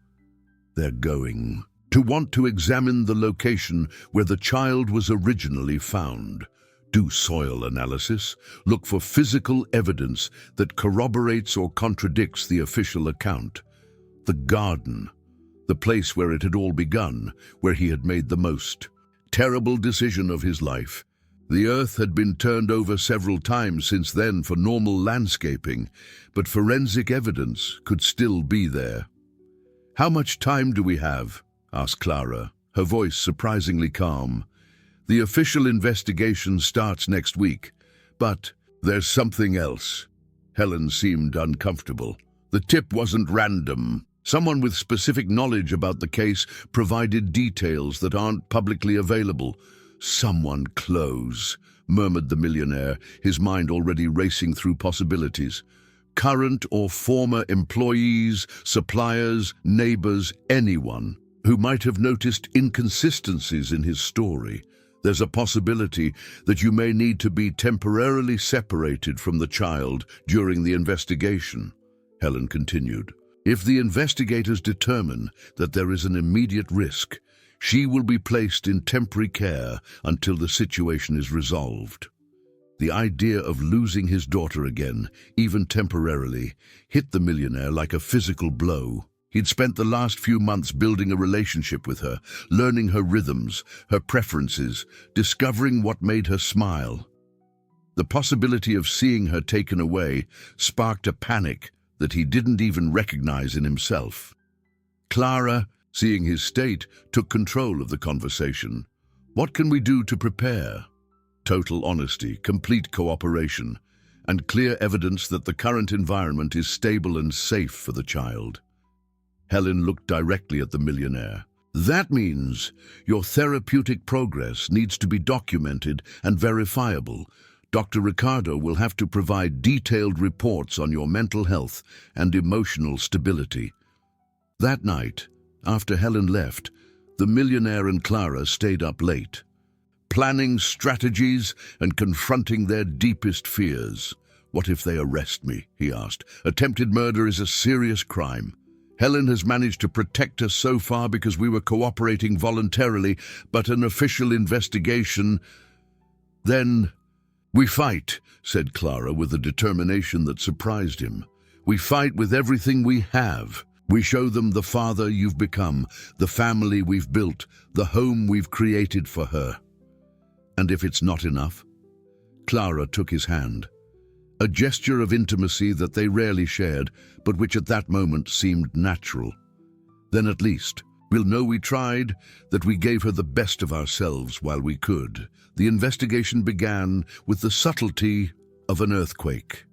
[SPEAKER 1] "They're going to want to examine the location where the child was originally found, do soil analysis, look for physical evidence that corroborates or contradicts the official account. The garden, the place where it had all begun, where he had made the most terrible decision of his life. The earth had been turned over several times since then for normal landscaping, but forensic evidence could still be there." "How much time do we have?" asked Clara, her voice surprisingly calm. "The official investigation starts next week, but there's something else." Helen seemed uncomfortable. "The tip wasn't random. Someone with specific knowledge about the case provided details that aren't publicly available." "Someone close," murmured the millionaire, his mind already racing through possibilities. "Current or former employees, suppliers, neighbors, anyone who might have noticed inconsistencies in his story. There's a possibility that you may need to be temporarily separated from the child during the investigation," Helen continued. "If the investigators determine that there is an immediate risk, she will be placed in temporary care until the situation is resolved." The idea of losing his daughter again, even temporarily, hit the millionaire like a physical blow. He'd spent the last few months building a relationship with her, learning her rhythms, her preferences, discovering what made her smile. The possibility of seeing her taken away sparked a panic that he didn't even recognize in himself. Clara, seeing his state, took control of the conversation. "What can we do to prepare?" Total honesty, complete cooperation, and clear evidence that the current environment is stable and safe for the child. Helen looked directly at the millionaire. "That means your therapeutic progress needs to be documented and verifiable. Dr. Ricardo will have to provide detailed reports on your mental health and emotional stability." That night, after Helen left, the millionaire and Clara stayed up late, planning strategies and confronting their deepest fears. "What if they arrest me?" he asked. "Attempted murder is a serious crime. Helen has managed to protect us so far because we were cooperating voluntarily, but an official investigation, then—" "We fight," said Clara with a determination that surprised him. "We fight with everything we have." We show them the father you've become, the family we've built, the home we've created for her. And if it's not enough? Clara took his hand. A gesture of intimacy that they rarely shared, but which at that moment seemed natural. Then at least, we'll know we tried, that we gave her the best of ourselves while we could. The investigation began with the subtlety of an earthquake.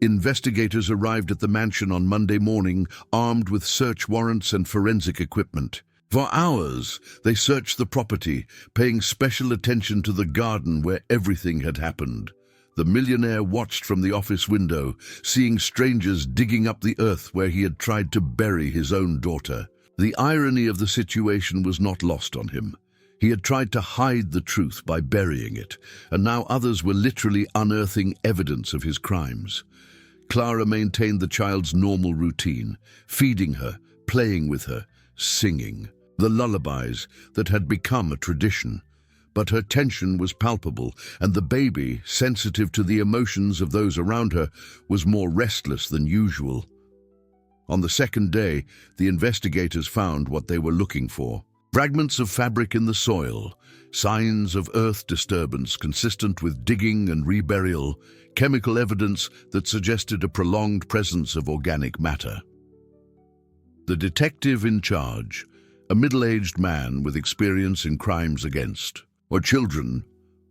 [SPEAKER 1] Investigators arrived at the mansion on Monday morning, armed with search warrants and forensic equipment. For hours, they searched the property, paying special attention to the garden where everything had happened. The millionaire watched from the office window, seeing strangers digging up the earth where he had tried to bury his own daughter. The irony of the situation was not lost on him. He had tried to hide the truth by burying it, and now others were literally unearthing evidence of his crimes. Clara maintained the child's normal routine, feeding her, playing with her, singing. The lullabies that had become a tradition. But her tension was palpable, and the baby, sensitive to the emotions of those around her, was more restless than usual. On the second day, the investigators found what they were looking for. Fragments of fabric in the soil, signs of earth disturbance consistent with digging and reburial, chemical evidence that suggested a prolonged presence of organic matter. The detective in charge, a middle-aged man with experience in crimes against or children,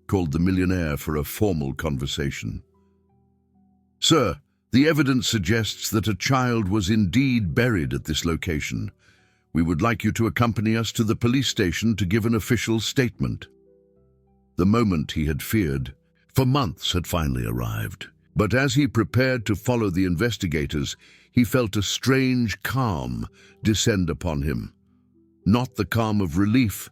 [SPEAKER 1] called the millionaire for a formal conversation. "Sir, the evidence suggests that a child was indeed buried at this location. We would like you to accompany us to the police station to give an official statement." The moment he had feared for months had finally arrived. But as he prepared to follow the investigators, he felt a strange calm descend upon him. Not the calm of relief,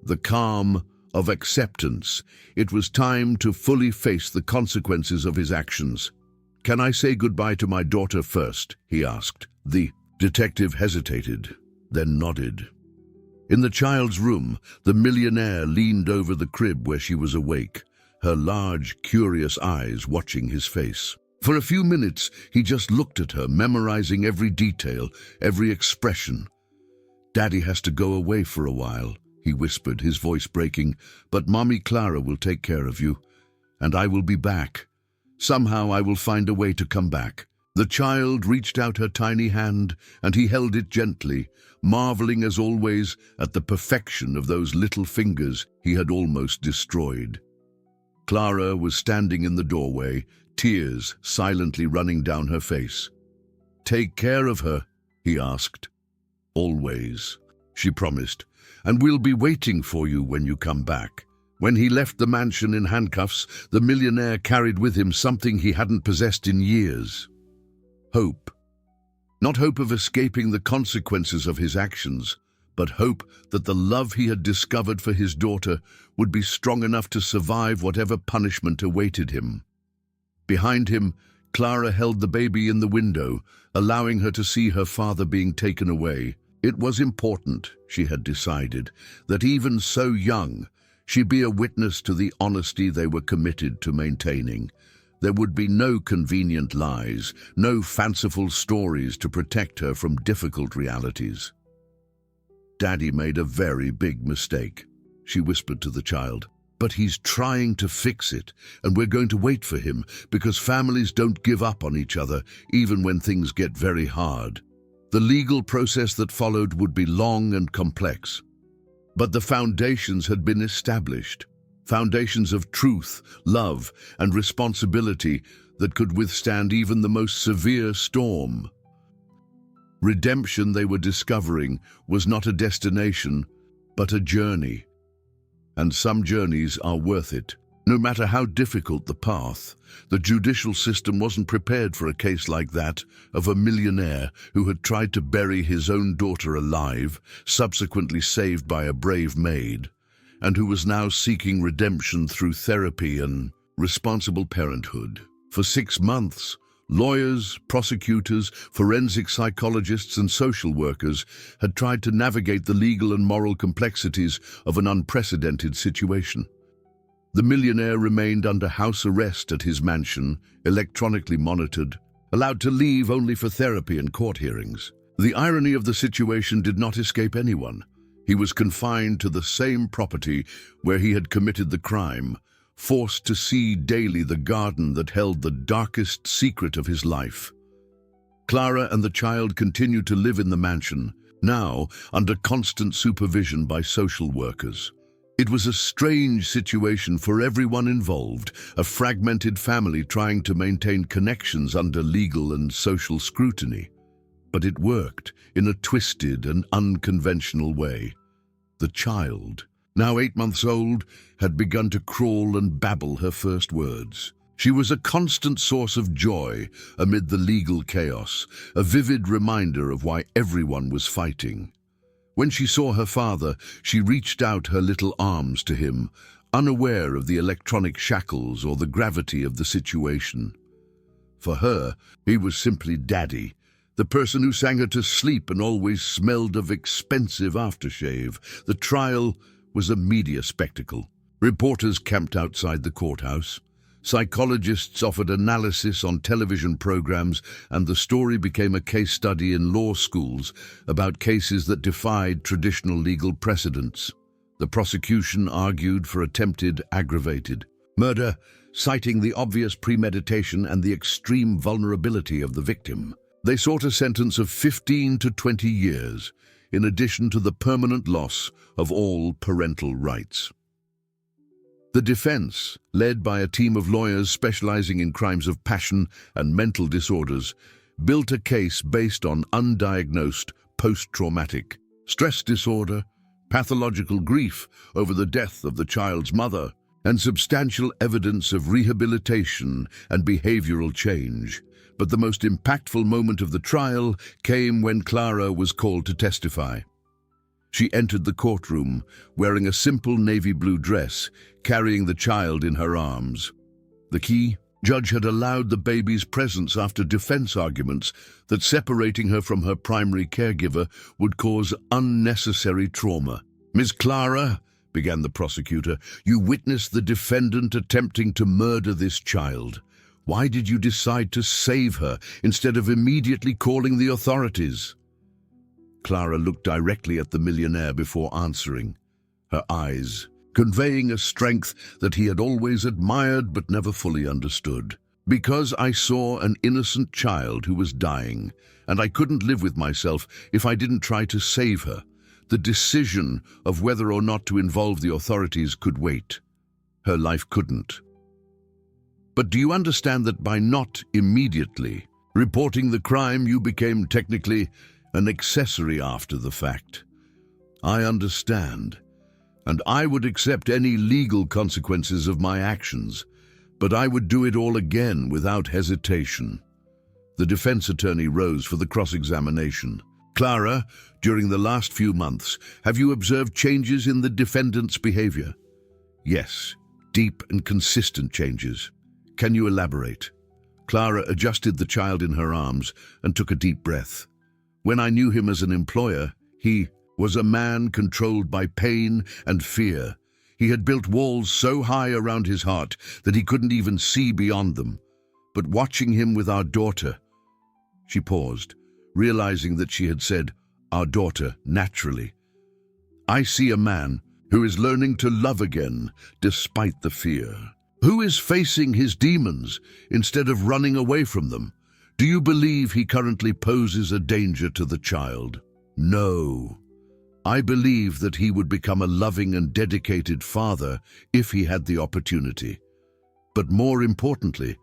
[SPEAKER 1] the calm of acceptance. It was time to fully face the consequences of his actions. "Can I say goodbye to my daughter first?" he asked. The detective hesitated, then nodded. In the child's room, the millionaire leaned over the crib where she was awake, her large, curious eyes watching his face. For a few minutes, he just looked at her, memorizing every detail, every expression. "Daddy has to go away for a while," he whispered, his voice breaking, "but Mommy Clara will take care of you, and I will be back. Somehow I will find a way to come back." The child reached out her tiny hand, and he held it gently, marveling as always at the perfection of those little fingers he had almost destroyed. Clara was standing in the doorway, tears silently running down her face. "Take care of her," he asked. "Always," she promised, "and we'll be waiting for you when you come back." When he left the mansion in handcuffs, the millionaire carried with him something he hadn't possessed in years. Hope. Not hope of escaping the consequences of his actions, but hope that the love he had discovered for his daughter would be strong enough to survive whatever punishment awaited him. Behind him, Clara held the baby in the window, allowing her to see her father being taken away. It was important, she had decided, that even so young, she be a witness to the honesty they were committed to maintaining. There would be no convenient lies, no fanciful stories to protect her from difficult realities. "Daddy made a very big mistake," she whispered to the child. "But he's trying to fix it, and we're going to wait for him, because families don't give up on each other, even when things get very hard." The legal process that followed would be long and complex. But the foundations had been established. Foundations of truth, love, and responsibility that could withstand even the most severe storm. Redemption, they were discovering, was not a destination, but a journey. And some journeys are worth it. No matter how difficult the path, the judicial system wasn't prepared for a case like that of a millionaire who had tried to bury his own daughter alive, subsequently saved by a brave maid, and who was now seeking redemption through therapy and responsible parenthood. For 6 months, lawyers, prosecutors, forensic psychologists, and social workers had tried to navigate the legal and moral complexities of an unprecedented situation. The millionaire remained under house arrest at his mansion, electronically monitored, allowed to leave only for therapy and court hearings. The irony of the situation did not escape anyone. He was confined to the same property where he had committed the crime, forced to see daily the garden that held the darkest secret of his life. Clara and the child continued to live in the mansion, now under constant supervision by social workers. It was a strange situation for everyone involved, a fragmented family trying to maintain connections under legal and social scrutiny. But it worked in a twisted and unconventional way. The child, now 8 months old, had begun to crawl and babble her first words. She was a constant source of joy amid the legal chaos, a vivid reminder of why everyone was fighting. When she saw her father, she reached out her little arms to him, unaware of the electronic shackles or the gravity of the situation. For her, he was simply Daddy, the person who sang her to sleep and always smelled of expensive aftershave. The trial was a media spectacle. Reporters camped outside the courthouse. Psychologists offered analysis on television programs, and the story became a case study in law schools about cases that defied traditional legal precedents. The prosecution argued for attempted aggravated murder, citing the obvious premeditation and the extreme vulnerability of the victim. They sought a sentence of 15 to 20 years, in addition to the permanent loss of all parental rights. The defense, led by a team of lawyers specializing in crimes of passion and mental disorders, built a case based on undiagnosed post-traumatic stress disorder, pathological grief over the death of the child's mother, and substantial evidence of rehabilitation and behavioral change. But the most impactful moment of the trial came when Clara was called to testify. She entered the courtroom wearing a simple navy blue dress, carrying the child in her arms. The key judge had allowed the baby's presence after defense arguments that separating her from her primary caregiver would cause unnecessary trauma. "Ms. Clara," began the prosecutor, "you witnessed the defendant attempting to murder this child. Why did you decide to save her instead of immediately calling the authorities?" Clara looked directly at the millionaire before answering, her eyes conveying a strength that he had always admired but never fully understood. "Because I saw an innocent child who was dying, and I couldn't live with myself if I didn't try to save her. The decision of whether or not to involve the authorities could wait. Her life couldn't. But do you understand that by not immediately reporting the crime, you became technically an accessory after the fact?" "I understand, and I would accept any legal consequences of my actions, but I would do it all again without hesitation." The defense attorney rose for the cross-examination. "Clara, during the last few months, have you observed changes in the defendant's behavior?" "Yes, deep and consistent changes." "Can you elaborate?" Clara adjusted the child in her arms and took a deep breath. "When I knew him as an employer, he was a man controlled by pain and fear. He had built walls so high around his heart that he couldn't even see beyond them. But watching him with our daughter—" She paused, realizing that she had said, "our daughter," naturally. "I see a man who is learning to love again despite the fear, who is facing his demons instead of running away from them. Do you believe he currently poses a danger to the child?" "No. I believe that he would become a loving and dedicated father if he had the opportunity. But more importantly,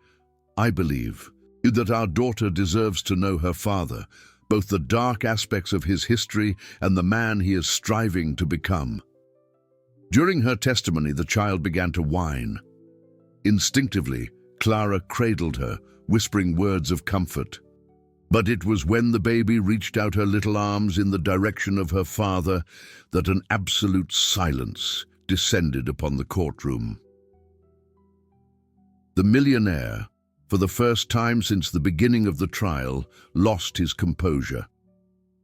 [SPEAKER 1] I believe that our daughter deserves to know her father, both the dark aspects of his history and the man he is striving to become." During her testimony, the child began to whine. Instinctively, Clara cradled her, whispering words of comfort. But it was when the baby reached out her little arms in the direction of her father that an absolute silence descended upon the courtroom. The millionaire, for the first time since the beginning of the trial, lost his composure.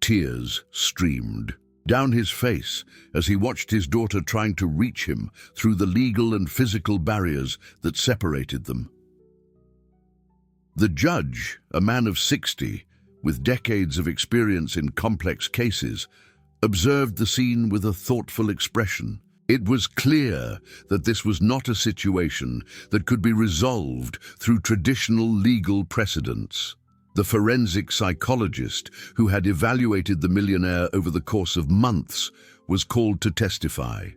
[SPEAKER 1] Tears streamed down his face as he watched his daughter trying to reach him through the legal and physical barriers that separated them. The judge, a man of 60, with decades of experience in complex cases, observed the scene with a thoughtful expression. It was clear that this was not a situation that could be resolved through traditional legal precedents. The forensic psychologist who had evaluated the millionaire over the course of months was called to testify.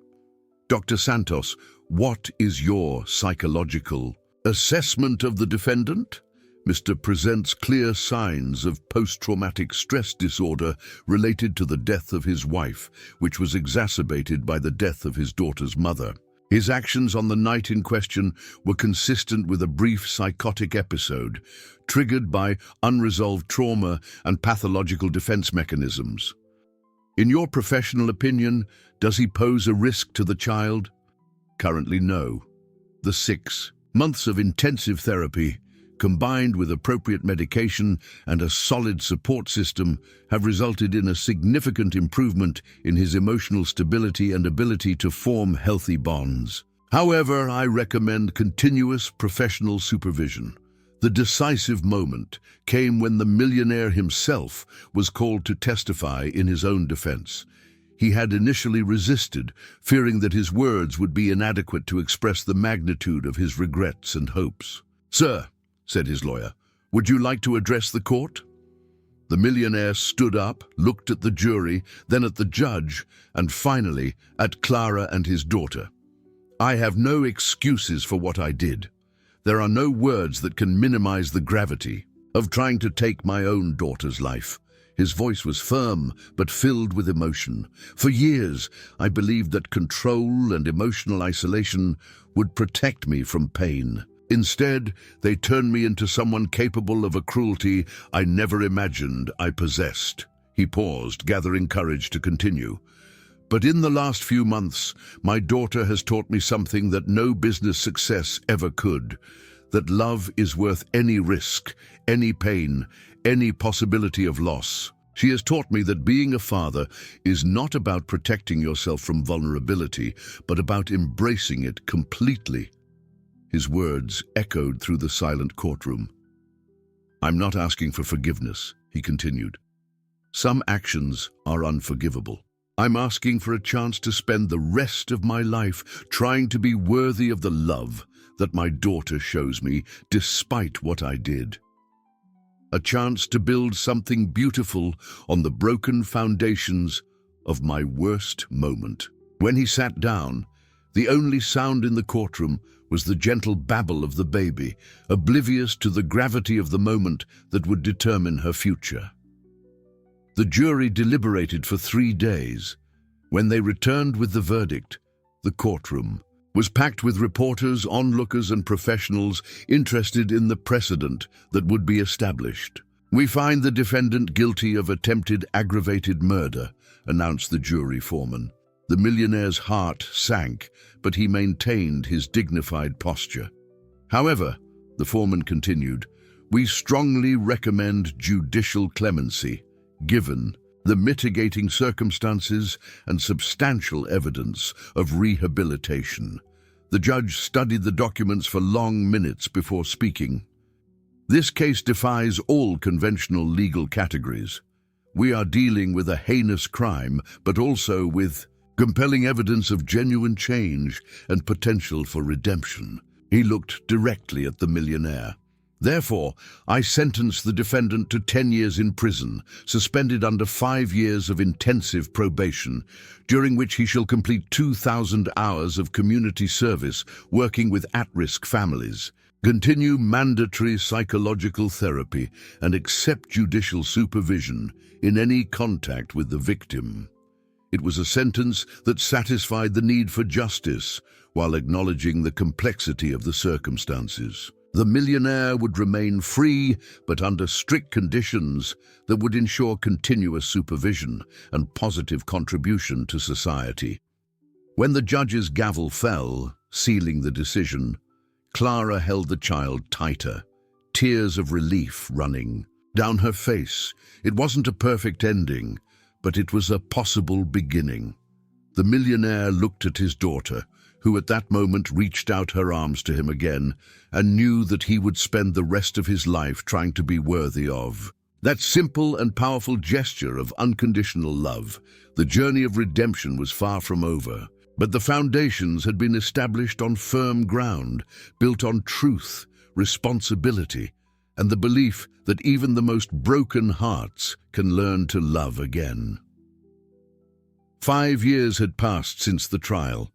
[SPEAKER 1] Dr. Santos, what is your psychological assessment of the defendant? Mr. presents clear signs of post-traumatic stress disorder related to the death of his wife, which was exacerbated by the death of his daughter's mother. His actions on the night in question were consistent with a brief psychotic episode, triggered by unresolved trauma and pathological defense mechanisms. In your professional opinion, does he pose a risk to the child? Currently, no. The 6 months of intensive therapy, combined with appropriate medication and a solid support system, have resulted in a significant improvement in his emotional stability and ability to form healthy bonds. However, I recommend continuous professional supervision. The decisive moment came when the millionaire himself was called to testify in his own defense. He had initially resisted, fearing that his words would be inadequate to express the magnitude of his regrets and hopes. "Sir," said his lawyer, "would you like to address the court?" The millionaire stood up, looked at the jury, then at the judge, and finally at Clara and his daughter. "I have no excuses for what I did. There are no words that can minimize the gravity of trying to take my own daughter's life." His voice was firm, but filled with emotion. "For years, I believed that control and emotional isolation would protect me from pain. Instead, they turned me into someone capable of a cruelty I never imagined I possessed." He paused, gathering courage to continue. "But in the last few months, my daughter has taught me something that no business success ever could, that love is worth any risk, any pain, any possibility of loss. She has taught me that being a father is not about protecting yourself from vulnerability, but about embracing it completely." His words echoed through the silent courtroom. "I'm not asking for forgiveness," he continued. "Some actions are unforgivable. I'm asking for a chance to spend the rest of my life trying to be worthy of the love that my daughter shows me despite what I did. A chance to build something beautiful on the broken foundations of my worst moment." When he sat down, the only sound in the courtroom was the gentle babble of the baby, oblivious to the gravity of the moment that would determine her future. The jury deliberated for 3 days. When they returned with the verdict, the courtroom was packed with reporters, onlookers, and professionals interested in the precedent that would be established. "We find the defendant guilty of attempted aggravated murder," announced the jury foreman. The millionaire's heart sank, but he maintained his dignified posture. "However," the foreman continued, "we strongly recommend judicial clemency, given the mitigating circumstances and substantial evidence of rehabilitation." The judge studied the documents for long minutes before speaking. "This case defies all conventional legal categories. We are dealing with a heinous crime, but also with compelling evidence of genuine change and potential for redemption." He looked directly at the millionaire. "Therefore, I sentence the defendant to 10 years in prison, suspended under 5 years of intensive probation, during which he shall complete 2,000 hours of community service working with at-risk families, continue mandatory psychological therapy, and accept judicial supervision in any contact with the victim." It was a sentence that satisfied the need for justice while acknowledging the complexity of the circumstances. The millionaire would remain free, but under strict conditions that would ensure continuous supervision and positive contribution to society. When the judge's gavel fell, sealing the decision, Clara held the child tighter, tears of relief running down her face. It wasn't a perfect ending, but it was a possible beginning. The millionaire looked at his daughter, who at that moment reached out her arms to him again, and knew that he would spend the rest of his life trying to be worthy of That simple and powerful gesture of unconditional love, the journey of redemption was far from over. But the foundations had been established on firm ground, built on truth, responsibility, and the belief that even the most broken hearts can learn to love again. 5 years had passed since the trial,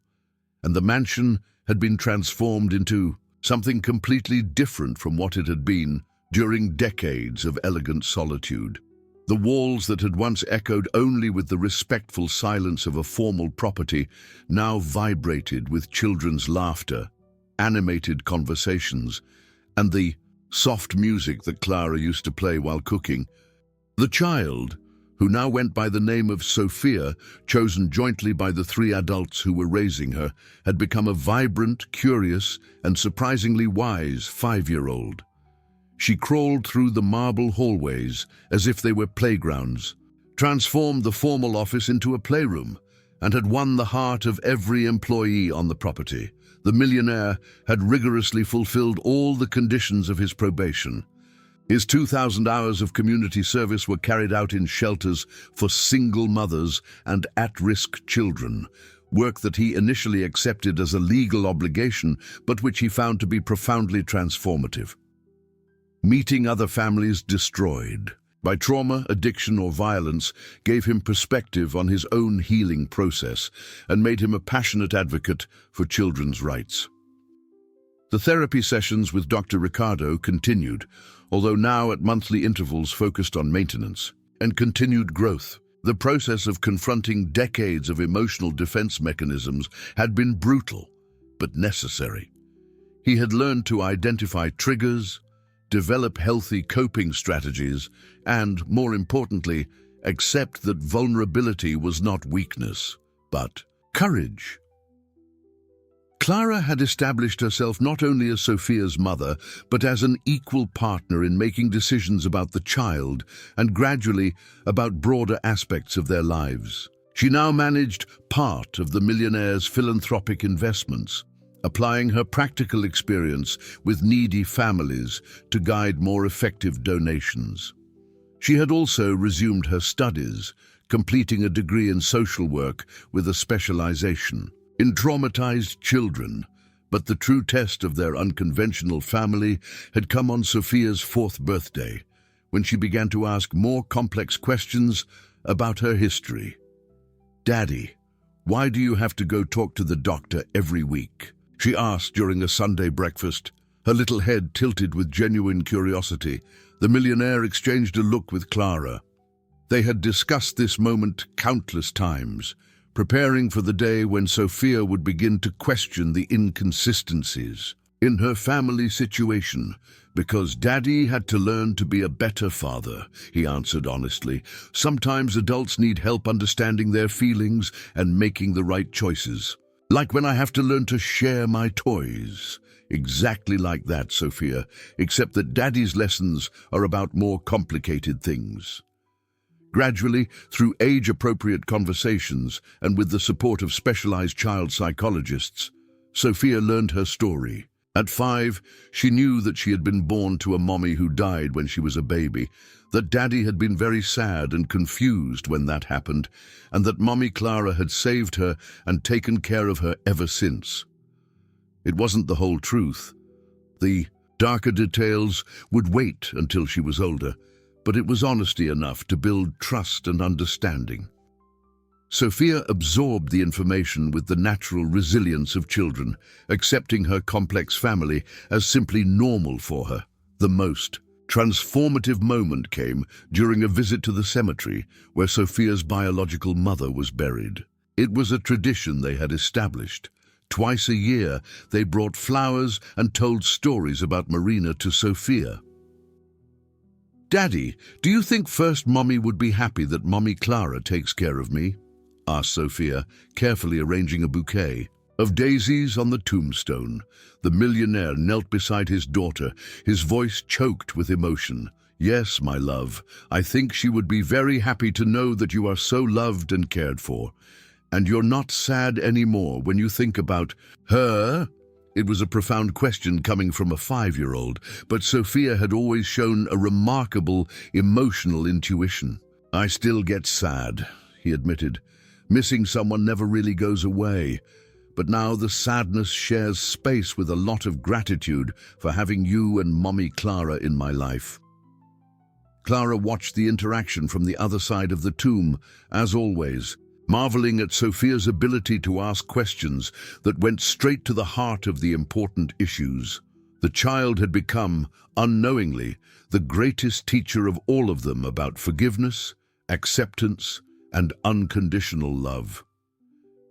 [SPEAKER 1] and the mansion had been transformed into something completely different from what it had been during decades of elegant solitude. The walls that had once echoed only with the respectful silence of a formal property now vibrated with children's laughter, animated conversations, and the soft music that Clara used to play while cooking. The child, who now went by the name of Sophia, chosen jointly by the 3 adults who were raising her, had become a vibrant, curious, and surprisingly wise 5-year-old. She crawled through the marble hallways as if they were playgrounds, transformed the formal office into a playroom, and had won the heart of every employee on the property. The millionaire had rigorously fulfilled all the conditions of his probation. His 2,000 hours of community service were carried out in shelters for single mothers and at-risk children, work that he initially accepted as a legal obligation, but which he found to be profoundly transformative. Meeting other families destroyed by trauma, addiction, or violence gave him perspective on his own healing process and made him a passionate advocate for children's rights. The therapy sessions with Dr. Ricardo continued, although now at monthly intervals focused on maintenance and continued growth. The process of confronting decades of emotional defense mechanisms had been brutal, but necessary. He had learned to identify triggers, develop healthy coping strategies, and, more importantly, accept that vulnerability was not weakness, but courage. Clara had established herself not only as Sophia's mother, but as an equal partner in making decisions about the child and gradually about broader aspects of their lives. She now managed part of the millionaire's philanthropic investments, applying her practical experience with needy families to guide more effective donations. She had also resumed her studies, completing a degree in social work with a specialization in traumatized children. But the true test of their unconventional family had come on Sophia's 4th birthday, when she began to ask more complex questions about her history. "Daddy, why do you have to go talk to the doctor every week?" she asked during a Sunday breakfast, her little head tilted with genuine curiosity. The millionaire exchanged a look with Clara. They had discussed this moment countless times, preparing for the day when Sophia would begin to question the inconsistencies in her family situation. "Because Daddy had to learn to be a better father," he answered honestly. "Sometimes adults need help understanding their feelings and making the right choices. Like when I have to learn to share my toys." "Exactly like that, Sophia, except that Daddy's lessons are about more complicated things." Gradually, through age-appropriate conversations and with the support of specialized child psychologists, Sophia learned her story. At 5, she knew that she had been born to a mommy who died when she was a baby, that Daddy had been very sad and confused when that happened, and that Mommy Clara had saved her and taken care of her ever since. It wasn't the whole truth. The darker details would wait until she was older, but it was honesty enough to build trust and understanding. Sophia absorbed the information with the natural resilience of children, accepting her complex family as simply normal for her. The most transformative moment came during a visit to the cemetery where Sophia's biological mother was buried. It was a tradition they had established. Twice a year, they brought flowers and told stories about Marina to Sophia. "Daddy, do you think first Mommy would be happy that Mommy Clara takes care of me?" asked Sophia, carefully arranging a bouquet of daisies on the tombstone. The millionaire knelt beside his daughter, his voice choked with emotion. "Yes, my love, I think she would be very happy to know that you are so loved and cared for. And you're not sad anymore when you think about her." It was a profound question coming from a 5-year-old, but Sophia had always shown a remarkable emotional intuition. "I still get sad," he admitted. "Missing someone never really goes away. But now the sadness shares space with a lot of gratitude for having you and Mommy Clara in my life." Clara watched the interaction from the other side of the tomb, as always, marveling at Sophia's ability to ask questions that went straight to the heart of the important issues. The child had become, unknowingly, the greatest teacher of all of them about forgiveness, acceptance, and unconditional love.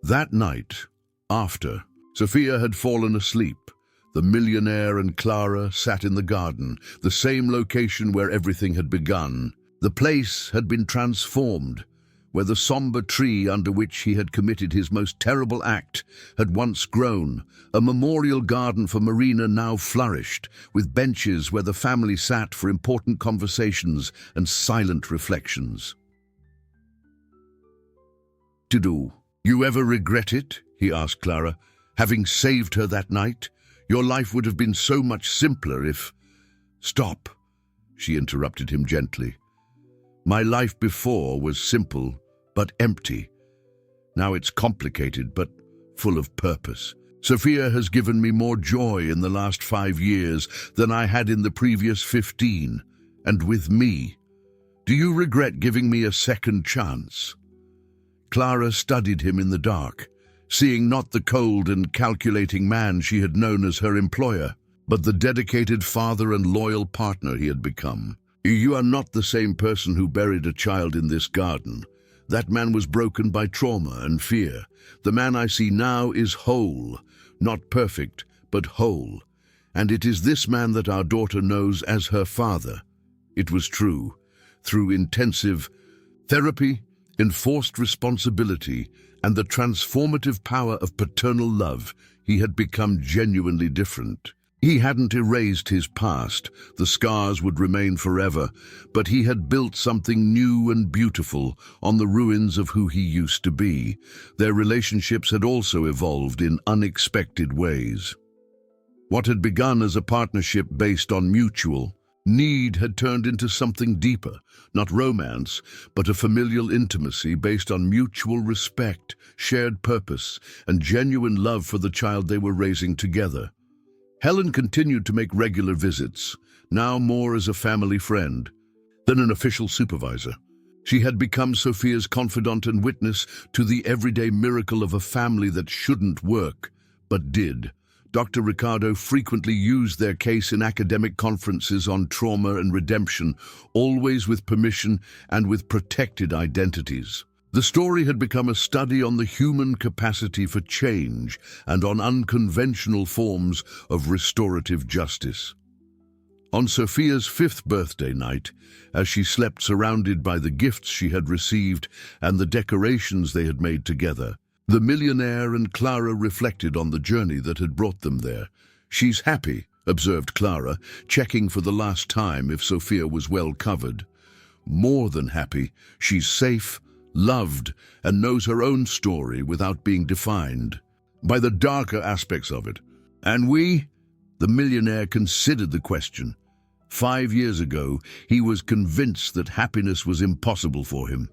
[SPEAKER 1] That night, after Sophia had fallen asleep, the millionaire and Clara sat in the garden, the same location where everything had begun. The place had been transformed, where the somber tree under which he had committed his most terrible act had once grown. A memorial garden for Marina now flourished, with benches where the family sat for important conversations and silent reflections. "Do you ever regret it?" he asked Clara. "Having saved her that night? Your life would have been so much simpler if—" "Stop," she interrupted him gently. "My life before was simple but empty. Now it's complicated but full of purpose. Sophia has given me more joy in the last 5 years than I had in the previous 15, and with me. Do you regret giving me a second chance?" Clara studied him in the dark, seeing not the cold and calculating man she had known as her employer, but the dedicated father and loyal partner he had become. "You are not the same person who buried a child in this garden. That man was broken by trauma and fear. The man I see now is whole, not perfect, but whole. And it is this man that our daughter knows as her father." It was true. Through intensive therapy, enforced responsibility, and the transformative power of paternal love, he had become genuinely different. He hadn't erased his past, the scars would remain forever, but he had built something new and beautiful on the ruins of who he used to be. Their relationships had also evolved in unexpected ways. What had begun as a partnership based on mutual need had turned into something deeper, not romance, but a familial intimacy based on mutual respect, shared purpose, and genuine love for the child they were raising together. Helen continued to make regular visits, now more as a family friend than an official supervisor. She had become Sophia's confidant and witness to the everyday miracle of a family that shouldn't work, but did. Dr. Ricardo frequently used their case in academic conferences on trauma and redemption, always with permission and with protected identities. The story had become a study on the human capacity for change and on unconventional forms of restorative justice. On Sophia's 5th birthday night, as she slept surrounded by the gifts she had received and the decorations they had made together, the millionaire and Clara reflected on the journey that had brought them there. "She's happy," observed Clara, checking for the last time if Sophia was well covered. "More than happy. She's safe, loved, and knows her own story without being defined by the darker aspects of it. And we?" The millionaire considered the question. 5 years ago, he was convinced that happiness was impossible for him,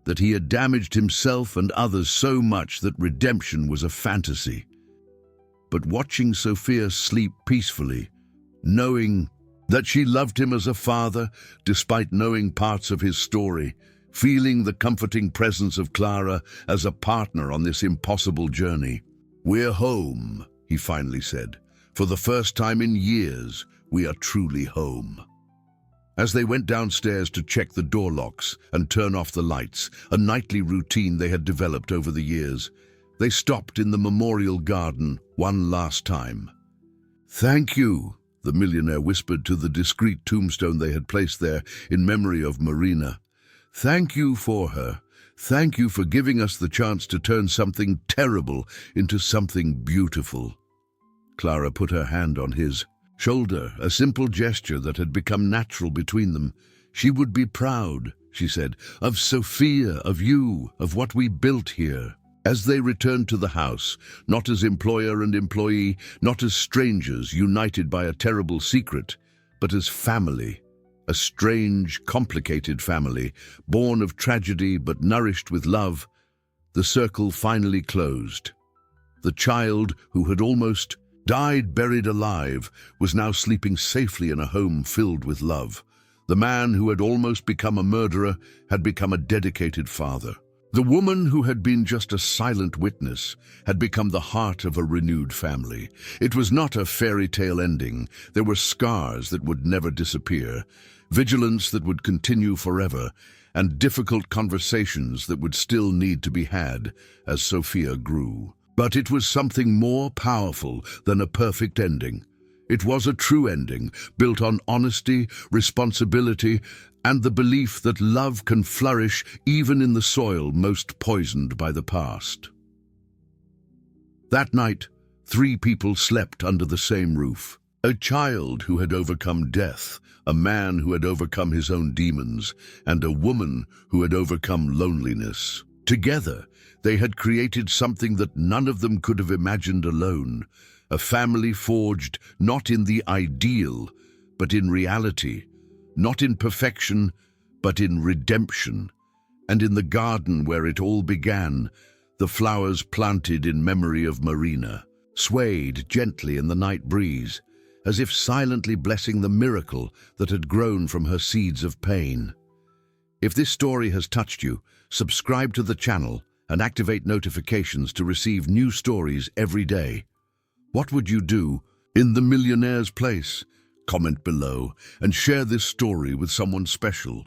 [SPEAKER 1] that he had damaged himself and others so much that redemption was a fantasy. But watching Sophia sleep peacefully, knowing that she loved him as a father, despite knowing parts of his story, feeling the comforting presence of Clara as a partner on this impossible journey. "We're home," he finally said. "For the first time in years, we are truly home." As they went downstairs to check the door locks and turn off the lights, a nightly routine they had developed over the years, they stopped in the memorial garden one last time. "Thank you," the millionaire whispered to the discreet tombstone they had placed there in memory of Marina. "Thank you for her. Thank you for giving us the chance to turn something terrible into something beautiful." Clara put her hand on his shoulder, a simple gesture that had become natural between them. "She would be proud," she said, "of Sophia, of you, of what we built here." As they returned to the house, not as employer and employee, not as strangers united by a terrible secret, but as family, a strange, complicated family, born of tragedy but nourished with love, the circle finally closed. The child, who had almost died buried alive, was now sleeping safely in a home filled with love. The man who had almost become a murderer had become a dedicated father. The woman who had been just a silent witness had become the heart of a renewed family. It was not a fairy tale ending. There were scars that would never disappear, vigilance that would continue forever, and difficult conversations that would still need to be had as Sophia grew. But it was something more powerful than a perfect ending. It was a true ending, built on honesty, responsibility, and the belief that love can flourish even in the soil most poisoned by the past. That night, 3 people slept under the same roof. A child who had overcome death, a man who had overcome his own demons, and a woman who had overcome loneliness. Together, they had created something that none of them could have imagined alone, a family forged not in the ideal, but in reality, not in perfection, but in redemption. And in the garden where it all began, the flowers planted in memory of Marina swayed gently in the night breeze, as if silently blessing the miracle that had grown from her seeds of pain. If this story has touched you, subscribe to the channel and activate notifications to receive new stories every day. What would you do in the Millionaire's place? Comment below and share this story with someone special.